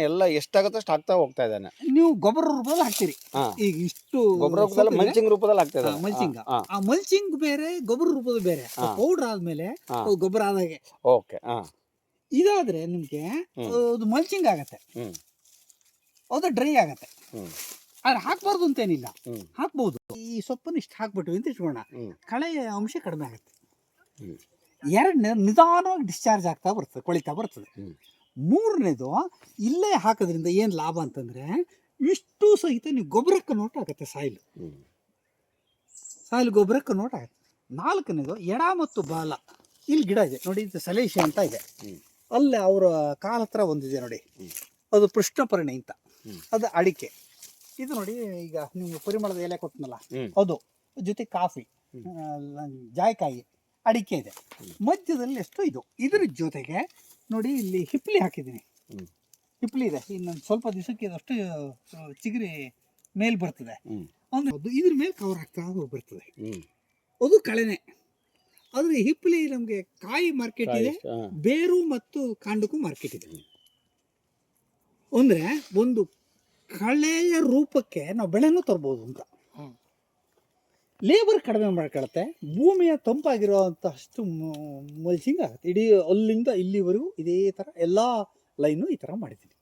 ಎಲ್ಲ ಎಷ್ಟಾಗುತ್ತೋ ಅಷ್ಟು ಹಾಕ್ತಾ ಹೋಗ್ತಾ ಇದ್ದಾನೆ. ನೀವು ಗೊಬ್ಬರ ರೂಪದಲ್ಲಿ ಹಾಕ್ತೀರಿ. ಹಾ. ಈಗ ಇಷ್ಟು ಗೊಬ್ಬರ ರೂಪದಲ್ಲಿ ಮಲ್ಚಿಂಗ್ ರೂಪದಲ್ಲಿ ಹಾಕ್ತಾ ಇದ್ದಾನೆ. ಮಲ್ಚಿಂಗ್. ಹಾ. ಆ ಮಲ್ಚಿಂಗ್ ಬೇರೆ, ಗೊಬ್ಬರ ರೂಪದ ಬೇರೆ. ಹಾ. ಪೌಡರ್ ಆದ್ಮೇಲೆ ಹಾ. ಗೊಬ್ಬರ ಆದಾಗೆ. ಓಕೆ. ಹಾ. ಇದಾದ್ರೆ ನಿಮ್ಗೆ ಅದು ಮಲ್ಚಿಂಗ್ ಆಗತ್ತೆ, ಹ್ಮ್. ಅದು ಡ್ರೈ ಆಗತ್ತೆ. ಹ್ಮ್. ಆದ್ರೆ ಹಾಕ್ಬಾರ್ದು ಅಂತೇನಿಲ್ಲ, ಹ್ಮ್. ಹಾಕ್ಬಹುದು. ಈ ಸೊಪ್ಪನ್ನು ಇಷ್ಟು ಹಾಕ್ಬಿಟ್ವಿ ಅಂತ ಇಟ್ಕೋಣ, ಹ್ಮ್. ಕಳೆಯ ಅಂಶ ಕಡಿಮೆ ಆಗುತ್ತೆ. ಹ್ಮ್. ಎರಡನೇ ನಿಧಾನವಾಗಿ ಡಿಸ್ಚಾರ್ಜ್ ಆಗ್ತಾ ಬರ್ತದೆ, ಕೊಳಿತಾ ಬರ್ತದೆ. ಹ್ಮ್. ಮೂರನೇದು ಇಲ್ಲೇ ಹಾಕೋದ್ರಿಂದ ಏನು ಲಾಭ ಅಂತಂದ್ರೆ ಇಷ್ಟು ಸಹಿತ ನೀವು ಗೊಬ್ಬರ ಕನ್ವರ್ಟ್ ಆಗುತ್ತೆ. ಹ್ಮ್. ಸಾಯಿಲ್ ಗೊಬ್ಬರ ಕನ್ವರ್ಟ್ ಆಗುತ್ತೆ. ನಾಲ್ಕನೇದು ಎಡ ಮತ್ತು ಬಾಲ. ಇಲ್ಲಿ ಗಿಡ ಇದೆ ನೋಡಿ, ಇದು ಸಲೇಶಿ ಅಂತ ಇದೆ. ಹ್ಮ್. ಅಲ್ಲೇ ಅವರ ಕಾಲ ಹತ್ರ ಒಂದಿದೆ ನೋಡಿ, ಹ್ಮ್. ಅದು ಪೃಷ್ಠಪರ್ಣಿ ಅಂತ. ಹ್ಮ್. ಅದು ಅಡಿಕೆ. ಇದು ನೋಡಿ, ಈಗ ನೀವು ಪರಿಮಳದ ಎಲೆ ಕೊಟ್ಟನಲ್ಲ, ಹ್ಮ್. ಅದು ಜೊತೆ ಕಾಫಿ, ಜಾಯ್ಕಾಯಿ, ಅಡಿಕೆ ಇದೆ. ಮಧ್ಯದಲ್ಲಿ ಎಷ್ಟು ಇದು. ಇದ್ರ ಜೊತೆಗೆ ನೋಡಿ ಇಲ್ಲಿ ಹಿಪ್ಲಿ ಹಾಕಿದ್ದೀನಿ. ಹ್ಮ್. ಹಿಪ್ಲಿ ಇದೆ. ಇನ್ನೊಂದು ಸ್ವಲ್ಪ ದಿವಸಕ್ಕೆ ಇದಷ್ಟು ಚಿಗುರಿ ಮೇಲ್ ಬರ್ತದೆ. ಹ್ಮ್. ಒಂದು ಇದ್ರ ಮೇಲೆ ಕವರ್ ಆಗ್ತಾ ಬರ್ತದೆ. ಹ್ಮ್. ಅದು ಕಳೆನೆ. ಆದ್ರೆ ಹಿಪ್ಲಿ ನಮ್ಗೆ ಕಾಯಿ ಮಾರ್ಕೆಟ್ ಇದೆ, ಬೇರು ಮತ್ತು ಕಾಂಡಕ್ಕೂ ಮಾರ್ಕೆಟ್ ಇದೆ. ಅಂದ್ರೆ ಒಂದು ಕಳೆಯ ರೂಪಕ್ಕೆ ನಾವು ಬೆಳೆನೂ ತರ್ಬೋದು ಅಂತ. ಲೇಬರ್ ಕಡಿಮೆ ಮಾಡ್ಕೊಳತ್ತೆ, ಭೂಮಿಯ ತಂಪಾಗಿರುವಂತಷ್ಟು ಮಲ್ಚಿಂಗ್ ಆಗುತ್ತೆ. ಇಡೀ ಅಲ್ಲಿಂದ ಇಲ್ಲಿವರೆಗೂ ಇದೇ ತರ ಎಲ್ಲಾ ಲೈನು ಈ ತರ ಮಾಡಿದ್ದೀನಿ.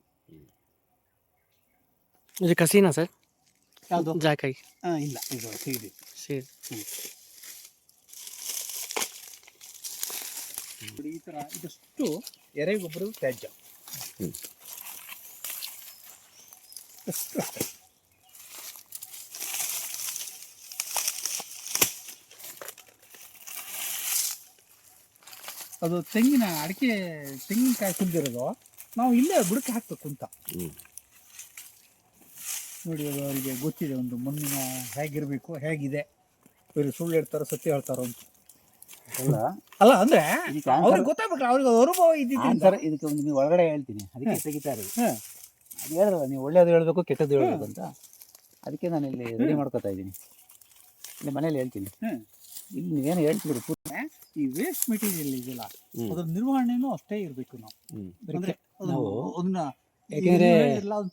ಇದು ಕಸಿನಾ ಸರ್? ಯಾವುದು? ಜಾಕಾಯಿ ಇಲ್ಲ, ಇದು ಸೀಡಿ. ಈ ತರ ಇದಷ್ಟು ಎರೆಗೊಬ್ಬರದ ತ್ಯಾಜ್ಯ. ಅದು ತೆಂಗಿನಕಾಯಿ ಸುಲಿದಿರೋದು ನಾವು ಇಲ್ಲೇ ಬುಡಕ್ಕೆ ಹಾಕ್ಬೇಕು ಅಂತ ನೋಡಿ. ಅದು ಅವರಿಗೆ ಗೊತ್ತಿದೆ, ಒಂದು ಮಣ್ಣಿನ ಹೇಗಿರಬೇಕು, ಹೇಗಿದೆ, ಇವರು ಸುಳ್ಳು ಹೇಳ್ತಾರೋ ಸತ್ಯ ಹೇಳ್ತಾರೋ ಅಂತ ಅಲ್ಲ. ಅಂದ್ರೆ ಅವ್ರಿಗೆ ಗೊತ್ತಾಗ್ಬಿಟ್ರೆ ಅವ್ರಿಗೆ ಅನುಭವ ಇದ್ದಿದ್ದ. ಇದಕ್ಕೆ ಒಂದು ನೀವು ಒಳಗಡೆ ಹೇಳ್ತೀನಿ, ಅದಕ್ಕೆ ತೆಗಿತಾ ಇರೋದು. ಅದು ಹೇಳಿದ್ರಲ್ಲ ನೀವು ಒಳ್ಳೇದು ಹೇಳ್ಬೇಕು ಕೆಟ್ಟದ್ದು ಹೇಳ್ಬೇಕು ಅಂತ, ಅದಕ್ಕೆ ನಾನು ಇಲ್ಲಿ ರೆಡಿ ಮಾಡ್ಕೊತಾ ಇದ್ದೀನಿ. ಇಲ್ಲಿ ಮನೇಲಿ ಹೇಳ್ತೀನಿ. ಇಲ್ಲಿ ನೀವೇನು ಹೇಳ್ತಿದ್ರು ಈ ವೇಸ್ಟ್ ಮೆಟೀರಿಯಲ್ ಇದೆಯಲ್ಲ, ಅದ್ರ ನಿರ್ವಹಣೆನೂ ಅಷ್ಟೇ ಇರಬೇಕು ನಾವು. ಅಂದ್ರೆ ಅದನ್ನ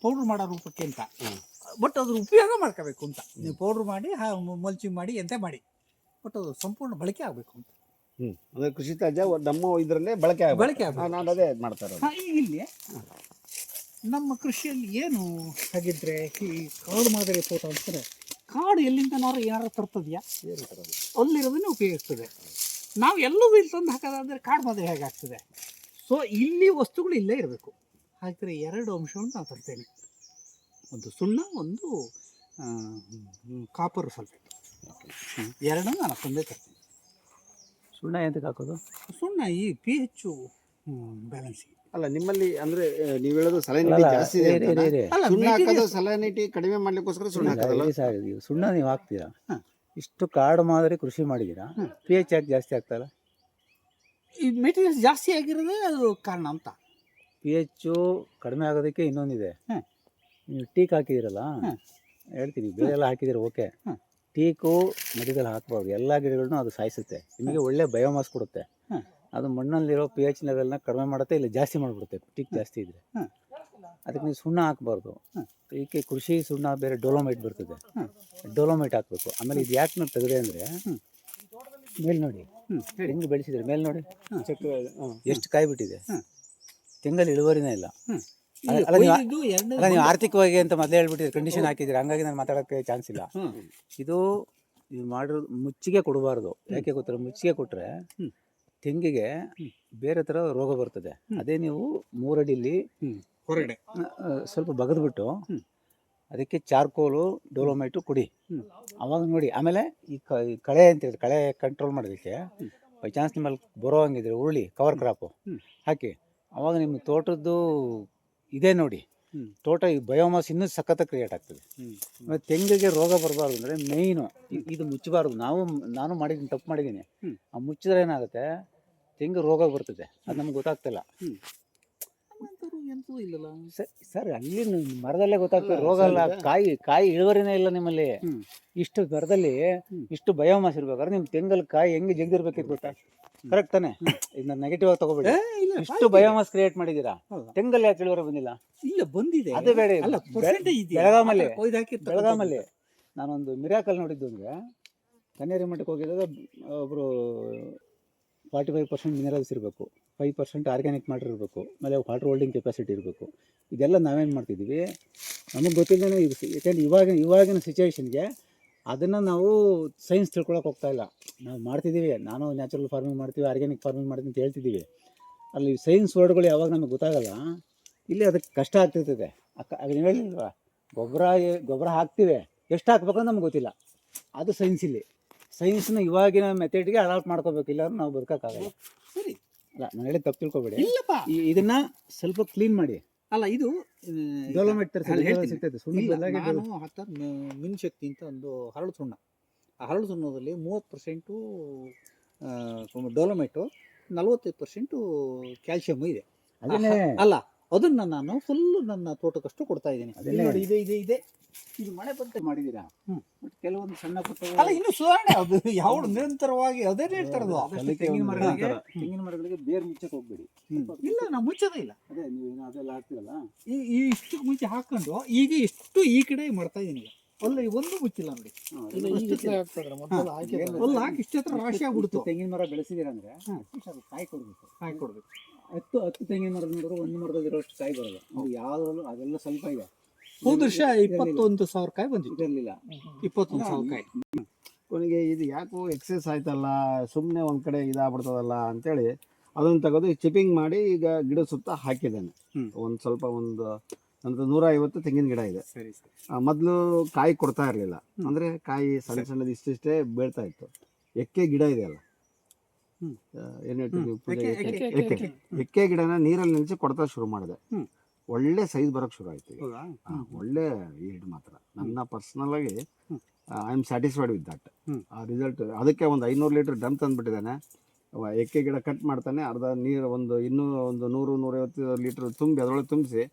ಪೌಡರ್ ಮಾಡೋ ರೂಪಕ್ಕೆ ಅಂತ, ಬಟ್ ಅದ್ರ ಉಪಯೋಗ ಮಾಡ್ಕೋಬೇಕು ಅಂತ. ನೀವು ಪೌಡರ್ ಮಾಡಿ ಮಲ್ಚಿಂಗ್ ಮಾಡಿ ಎಂತ ಮಾಡಿ, ಬಟ್ ಅದು ಸಂಪೂರ್ಣ ಬಳಕೆ ಆಗಬೇಕು ಅಂತ. ಅಂದ್ರೆ ಕೃಷಿ ತ್ಯಾಜ್ಯ ನಮ್ಮ ಇದರಲ್ಲೇ ಬಳಕೆ ಆಗಬೇಕು. ನಾನು ಅದೇ ಮಾಡ್ತಾ ಇರೋದು. ಈಗ ಇಲ್ಲಿ ನಮ್ಮ ಕೃಷಿಯಲ್ಲಿ ಏನು ಹಾಗಿದ್ರೆ ಈ ಕಾಡು ಮಾದರಿ ತೋಟ ಅಂತಾರೆ. ಕಾಡು ಎಲ್ಲಿಂದ ಏನಾರು ತರ್ತದ್ಯಾ? ಅಲ್ಲಿರೋದನ್ನೇ ಉಪಯೋಗಿಸ್ತದೆ. ನಾವು ಎಲ್ಲವೂ ಇಲ್ಲಿ ತಂದು ಹಾಕೋದಾದ್ರೆ ಕಾಡು ಮಾದರಿ ಹೇಗೆ ಆಗ್ತದೆ? ಸೊ ಇಲ್ಲಿ ವಸ್ತುಗಳು ಇಲ್ಲೇ ಇರಬೇಕು. ಹಾಕಿದ್ರೆ ಎರಡು ಅಂಶವನ್ನು ನಾನು ತರ್ತೇನೆ, ಒಂದು ಸುಣ್ಣ, ಒಂದು ಕಾಪರ್ ಸಲ್ಫೇಟ್. ಎರಡನ್ನು ನಾನು ತಂದೆ ತರ್ತೇನೆ. ಸುಣ್ಣ ಎಂತಕ್ಕೆ ಹಾಕೋದು? ಸುಣ್ಣ ಈ pH ಬ್ಯಾಲೆನ್ಸಿಂಗ್. ಅಲ್ಲ ನಿಮ್ಮಲ್ಲಿ ಅಂದ್ರೆ ನೀವು ಹೇಳೋದು ಸಲೈನಿಟಿ ಜಾಸ್ತಿ ಇದೆ ಅಂತನಾ? ಸುಣ್ಣ ಹಾಕೋದು ಸಲೈನಿಟಿ ಕಡಿಮೆ ಮಾಡ್ಲಿಕ್ಕೋಸ್ಕರ ಸುಣ್ಣ ಹಾಕೋದಲ್ಲ? ಸುಣ್ಣ ನೀವು ಹಾಕ್ತೀರಾ, ಇಷ್ಟು ಕಾಡು ಮಾದರಿ ಕೃಷಿ ಮಾಡಿದ್ದೀರಾ, pH ಯಾಕೆ ಜಾಸ್ತಿ ಆಗ್ತಾಯಿಲ್ಲ? ಈ ಮೆಟೀರಿಯಲ್ಸ್ ಜಾಸ್ತಿ ಆಗಿರೋದೇ ಅದು ಕಾರಣ ಅಂತ. pH ಕಡಿಮೆ ಆಗೋದಕ್ಕೆ ಇನ್ನೊಂದಿದೆ. ನೀವು ಟೀಕ್ ಹಾಕಿದಿರಲ್ಲ, ಹೇಳ್ತೀನಿ ಬೇರೆ ಎಲ್ಲ ಹಾಕಿದಿರ ಓಕೆ, ಟೀಕು ಮಧ್ಯದಲ್ಲಿ ಹಾಕ್ಬಾರ್ದು. ಎಲ್ಲ ಗಿಡಗಳನ್ನೂ ಅದು ಸಾಯಿಸುತ್ತೆ, ನಿಮಗೆ ಒಳ್ಳೆ ಬಯೋಮಾಸ್ ಕೊಡುತ್ತೆ. ಅದು ಮಣ್ಣಲ್ಲಿರೋ pH ಲೆವೆಲ್ನ ಕಡಿಮೆ ಮಾಡುತ್ತೆ, ಇಲ್ಲ ಜಾಸ್ತಿ ಮಾಡಿಬಿಡುತ್ತೆ ಟೀಕ್ ಜಾಸ್ತಿ ಇದ್ದರೆ. ಅದಕ್ಕೆ ನೀವು ಸುಣ್ಣ ಹಾಕಬಾರ್ದು. ಇದಕ್ಕೆ ಕೃಷಿ ಸುಣ್ಣ ಬೇರೆ ಡೋಲೋಮೈಟ್ ಬರ್ತದೆ, ಡೋಲೋಮೈಟ್ ಹಾಕಬೇಕು. ಆಮೇಲೆ ಇದು ಯಾಕೆ ನಾವು ತೆಗೆದೆ ಅಂದರೆ, ಮೇಲೆ ನೋಡಿ ತೆಂಗು ಬೆಳೆಸಿದ್ರೆ ಮೇಲೆ ನೋಡಿ ಎಷ್ಟು ಕಾಯಿ ಬಿಟ್ಟಿದೆ, ತೆಂಗಲ್ಲಿ ಇಳುವರಿನೇ ಇಲ್ಲ. ಅಲ್ಲ ನೀವು ಆರ್ಥಿಕವಾಗಿ ಅಂತ ಮೊದಲೇ ಹೇಳ್ಬಿಟ್ಟಿದ್ರೆ ಕಂಡೀಷನ್ ಹಾಕಿದ್ದೀರಿ, ಹಂಗಾಗಿ ನಾನು ಮಾತಾಡೋಕ್ಕೆ ಚಾನ್ಸ್ ಇಲ್ಲ. ಇದು ನೀವು ಮಾಡಿರೋದು ಮುಚ್ಚಿಗೆ ಕೊಡಬಾರ್ದು. ಯಾಕೆ ಗೊತ್ತಾರೆ? ಮುಚ್ಚಿಗೆ ಕೊಟ್ಟರೆ ತೆಂಗಿಗೆ ಬೇರೆ ಥರ ರೋಗ ಬರ್ತದೆ. ಅದೇ ನೀವು 3 ಅಡಿಲಿ ಹೊರಗಡೆ ಸ್ವಲ್ಪ ಬಗೆದ್ಬಿಟ್ಟು ಅದಕ್ಕೆ ಚಾರ್ಕೋಲು ಡೋಲೋಮೈಟು ಕೊಡಿ, ಅವಾಗ ನೋಡಿ. ಆಮೇಲೆ ಈ ಕಳೆ ಅಂತ ಹೇಳಿದ್ರೆ, ಕಳೆ ಕಂಟ್ರೋಲ್ ಮಾಡೋದಕ್ಕೆ ಬೈ ಚಾನ್ಸ್ ನಿಮ್ಮಲ್ಲಿ ಬರೋ ಹಂಗಿದ್ರೆ ಉರುಳಿ ಕವರ್ ಕ್ರಾಪು ಹಾಕಿ, ಅವಾಗ ನಿಮ್ಮ ತೋಟದ್ದು ಇದೇ ನೋಡಿ, ತೋಟ ಬಯೋಮಾಸ್ ಇನ್ನೂ ಸಖತ್ತ ಕ್ರಿಯೇಟ್ ಆಗ್ತದೆ. ಮತ್ತು ತೆಂಗಿಗೆ ರೋಗ ಬರಬಾರ್ದು ಅಂದರೆ ಮೇಯ್ನು ಇದು ಮುಚ್ಚಬಾರ್ದು. ನಾನು ಮಾಡಿದ್ದೀನಿ, ತಪ್ಪು ಮಾಡಿದ್ದೀನಿ. ಆ ಮುಚ್ಚಿದ್ರೆ ಏನಾಗುತ್ತೆ, ತೆಂಗು ರೋಗ ಬರ್ತದೆ, ಅದು ನಮ್ಗೆ ಗೊತ್ತಾಗ್ತಿಲ್ಲ. ಎಂತೂ ಇಲ್ಲಲ್ಲ. ಸರ್ ಅಲ್ಲಿ ಮರದಲ್ಲೇ ಗೊತ್ತಾಗ್ತದೆ ರೋಗ ಅಲ್ಲ, ಕಾಯಿ ಇಳುವರಿನೇ ಇಲ್ಲ ನಿಮ್ಮಲ್ಲಿ. ಇಷ್ಟು ಮರದಲ್ಲಿ ಇಷ್ಟು ಬಯೋಮಾಸ್ ಇರ್ಬೇಕಾದ್ರೆ ನಿಮ್ ತೆಂಗಲ್ ಕಾಯಿ ಹೆಂಗೆ ಜಗ್ದಿರ್ಬೇಕಿತ್ತು ಗೊತ್ತಾ? ಕರೆಕ್ಟ್ ತಾನೆ? ಇದನ್ನ ನೆಗೆಟಿವ್ ಆಗಿ ತಗೋಬೇಡಿ. ಇಷ್ಟು ಬಯೋಮಾಸ್ ಕ್ರಿಯೇಟ್ ಮಾಡಿದೀರಾ, ತೆಂಗಲ್ ಯಾಕೆ ಇಳುವರಿ ಬಂದಿಲ್ಲ? ಇಲ್ಲ ಬಂದಿದೆ, ಅದೇ ಬೇಡ. ಅಲ್ಲ percentage ಇದೆ. ಬೆಳಗಾಮಲ್ಲಿ ಕೊಯ್ದು ಬೆಳಗಾಮಲ್ಲಿ ನಾನೊಂದು ಮಿರಾಕಲ್ ನೋಡಿದ್ದು ಅಂದ್ರೆ, ಕನ್ಯಾರಿ ಮಠಕ್ಕೆ ಹೋಗಿದಾಗ ಒಬ್ರು 45% ಮಿನರಲ್ಸ್ ಇರಬೇಕು, 5% ಆರ್ಗ್ಯಾನಿಕ್ ಮ್ಯಾಟರ್ ಇರಬೇಕು, ಆಮೇಲೆ ವಾಟರ್ ಹೋಲ್ಡಿಂಗ್ ಕೆಪಾಸಿಟಿ ಇರಬೇಕು. ಇದೆಲ್ಲ ನಾವೇನು ಮಾಡ್ತಿದ್ದೀವಿ ನಮಗೆ ಗೊತ್ತಿಲ್ಲದೇ ಇದು. ಯಾಕೆಂದ್ರೆ ಇವಾಗಿನ ಸಿಚುವೇಶನ್ಗೆ ಅದನ್ನು ನಾವು ಸೈನ್ಸ್ ತಿಳ್ಕೊಳಕ್ಕೆ ಹೋಗ್ತಾ ಇಲ್ಲ. ನಾವು ಮಾಡ್ತಿದ್ದೀವಿ, ನಾನು ನ್ಯಾಚುರಲ್ ಫಾರ್ಮಿಂಗ್ ಮಾಡ್ತೀವಿ, ಆರ್ಗ್ಯಾನಿಕ್ ಫಾರ್ಮಿಂಗ್ ಮಾಡ್ತೀನಿ ಅಂತ ಹೇಳ್ತಿದ್ದೀವಿ. ಅಲ್ಲಿ ಸೈನ್ಸ್ ವರ್ಡ್ಗಳು ಯಾವಾಗ ನಮಗೆ ಗೊತ್ತಾಗಲ್ಲ, ಇಲ್ಲಿ ಅದಕ್ಕೆ ಕಷ್ಟ ಆಗ್ತಿರ್ತದೆ. ನೀವು ಹೇಳಿಲ್ವಾ, ಗೊಬ್ಬರ ಹಾಕ್ತೀವಿ, ಎಷ್ಟು ಹಾಕ್ಬೇಕಂತ ನಮ್ಗೆ ಗೊತ್ತಿಲ್ಲ. ಅದು ಸೈನ್ಸ್. ಇಲ್ಲಿ ಸೈನ್ಸ್ನ ಇವಾಗಿನ ಮೆಥಡ್ಗೆ ಅಡಾಪ್ಟ್ ಮಾಡ್ಕೋಬೇಕು, ಇಲ್ಲ ನಾವು ಬದುಕೋಕ್ಕಾಗಲ್ಲ. ಸರಿ ಅಲ್ಲ ನಾನು ಹೇಳಿ ತಪ್ಪು ತಿಳ್ಕೊಬೇಡಿ. ಇಲ್ಲಪ್ಪ, ಇದನ್ನ ಸ್ವಲ್ಪ ಕ್ಲೀನ್ ಮಾಡಿ. ಅಲ್ಲ ಇದು ಡೆವಲಪ್ಮೆಂಟ್ ಹೇಳ್ತೀನಿ. ಸುಣ್ಣ ಬದಲಾಗಿ ನಾನು ಮಿನ್ ಶಕ್ತಿ ಅಂತ ಒಂದು ಹರಳು ಸುಣ್ಣ, ಆ ಹರಳು ಸುಣ್ಣದಲ್ಲಿ 30% ಡೋಲಮೈಟು, 45% ಕ್ಯಾಲ್ಸಿಯಮ್ ಇದೆ. ಅದನ್ನೇ ಅಲ್ಲ ಅದನ್ನ ನಾನು ಫುಲ್ ನನ್ನ ತೋಟಕ್ಕಷ್ಟು ಕೊಡ್ತಾ ಇದ್ದೀನಿ. ಅದನ್ನೇ ನೋಡಿ, ಇದೆ ಇದು ಮಳೆ ಬಂತ ಮಾಡಿದ್ದೀರಾ. ಬಟ್ ಕೆಲವೊಂದು ಸಣ್ಣ ಪುಟ್ಟ ಅಲ್ಲ ಇನ್ನು ಸುಧಾರಣೆ, ಅದು ಯಾವ್ದು ನಿರಂತರವಾಗಿ ಅದೇ ಹೇಳ್ತಾರದು. ತೆಂಗಿನ ಮರಗಳಿಗೆ ಬೇರ್ ಮುಚ್ಚಕ್ಕೆ ಹೋಗ್ಬೇಡಿ. ಇಲ್ಲ ನಾವು ಮುಚ್ಚೋದೇ ಇಲ್ಲ. ಅದೇ ನೀವು ಅದೆಲ್ಲ ಹಾಕ್ತಿರಲ್ಲ, ಈ ಇಷ್ಟು ಮುಂಚೆ ಹಾಕೊಂಡು ಈಗ ಎಷ್ಟು ಈ ಕಡೆ ಮಾಡ್ತಾ ಇದ್ದೀನಿ. ಅಲ್ಲ ಒಂದು ಮುಚ್ಚಿಲ್ಲ ನೋಡಿ, ಅಲ್ಲ ಹಾಕಿ ಇಷ್ಟ ಹತ್ರ ರಾಶಿ ಆಗ್ಬಿಡ್ತು. ತೆಂಗಿನ ಮರ ಬೆಳೆಸಿದೀರ ಅಂದ್ರೆ ಕಾಯಿ ಕೊಡ್ಬೇಕು. 10 ತೆಂಗಿನ ಮರ ನೋಡಿದ್ರೆ ಒಂದು ಮರದಲ್ಲಿ ಇರೋಷ್ಟು ಕಾಯಿ ಬರಲ್ಲ. ಅದು ಯಾವ್ದ್ರಲ್ಲೂ ಅದೆಲ್ಲ ಸ್ವಲ್ಪ ಇದೆ. ಹೋದ ವರ್ಷ 21,000 ಕಾಯಿ ಬಂದಿತ್ತು. ಇರಲಿಲ್ಲ 21,000 ಕಾಯಿ. ಕೊನೆಗೆ ಇದು ಯಾಕೋ ಎಕ್ಸೆಸ್ ಆಯ್ತಲ್ಲ, ಸುಮ್ಮನೆ ಒಂದು ಕಡೆ ಇದಾಗ್ಬಿಡ್ತದಲ್ಲ ಅಂತೇಳಿ ಅದನ್ನು ತೆಗೆದು ಚಿಪ್ಪಿಂಗ್ ಮಾಡಿ ಈಗ ಗಿಡ ಸುತ್ತ ಹಾಕಿದ್ದೇನೆ. ಒಂದು ನಂತರ 150 ತೆಂಗಿನ ಗಿಡ ಇದೆ. ಮೊದಲು ಕಾಯಿ ಕೊಡ್ತಾ ಇರಲಿಲ್ಲ, ಅಂದರೆ ಕಾಯಿ ಸಣ್ಣ ಸಣ್ಣದು ಇಷ್ಟಿಷ್ಟೇ ಬೀಳ್ತಾ ಇತ್ತು. ಎಕ್ಕೆ ಗಿಡ ಇದೆಯಲ್ಲ, ಏನು ಹೇಳ್ತೀವಿ, ಎಕ್ಕೆ ಗಿಡನ ನೀರಲ್ಲಿ ನೆನೆಸಿ ಕೊಡ್ತಾ ಶುರು ಮಾಡಿದೆ. ಒಳ್ಳೆ ಸೈಜ್ ಬರೋಕ್ಕೆ ಶುರು ಆಯ್ತು. ಒಳ್ಳೆ ಈಲ್ಡ್ ಮಾತ್ರ. ನನ್ನ ಪರ್ಸನಲ್ ಆಗಿ I am satisfied with that. ಆ ರಿಸಲ್ಟ್ ಅದಕ್ಕೆ ಒಂದು 500 ಲೀಟರ್ ಡ್ರಮ್ ತಂದುಬಿಟ್ಟಿದ್ದಾನೆ. ಎಕ್ಕೆ ಗಿಡ ಕಟ್ ಮಾಡ್ತಾನೆ, ಅರ್ಧ ನೀರು ಇನ್ನೂ ಒಂದು 100-150 ಲೀಟರ್ ತುಂಬಿ ಅದರೊಳಗೆ ತುಂಬಿಸಿ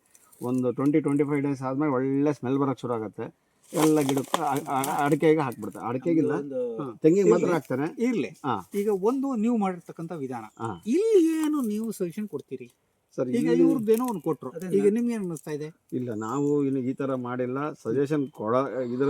ಒಂದು 20-25 ಡೇಸ್ ಆದಮೇಲೆ ಒಳ್ಳೆ ಸ್ಮೆಲ್ ಬರೋಕ್ಕೆ ಶುರು ಆಗುತ್ತೆ. ಎಲ್ಲ ಗಿಡಕ್ಕೂ ಅಡಿಕೆಗೆ ಹಾಕ್ಬಿಡ್ತಾರೆ. ಅಡಿಕೆಗಿಲ್ಲ, ತೆಂಗಿಗೆ ಮಾತ್ರ ಹಾಕ್ತಾನೆ. ಇರ್ಲಿ, ಈಗ ಒಂದು ನೀವು ಮಾಡಿರ್ತಕ್ಕಂಥ ವಿಧಾನ, ಇಲ್ಲಿ ಏನು ನೀವು ಸಜೆಷನ್ ಕೊಡ್ತೀರಿ ಸರ್? ಈಗ ಇವ್ರದ್ದೇನೋ ಒಂದು ಕೊಟ್ಟರು, ಈಗ ನಿಮ್ಗೆ ಏನು ಅನ್ನಿಸ್ತಾ ಇದೆ? ಇಲ್ಲ, ನಾವು ಇನ್ನು ಈ ಥರ ಮಾಡಿಲ್ಲ. ಸಜೆಷನ್ ಕೊಡೋ ಇದ್ರ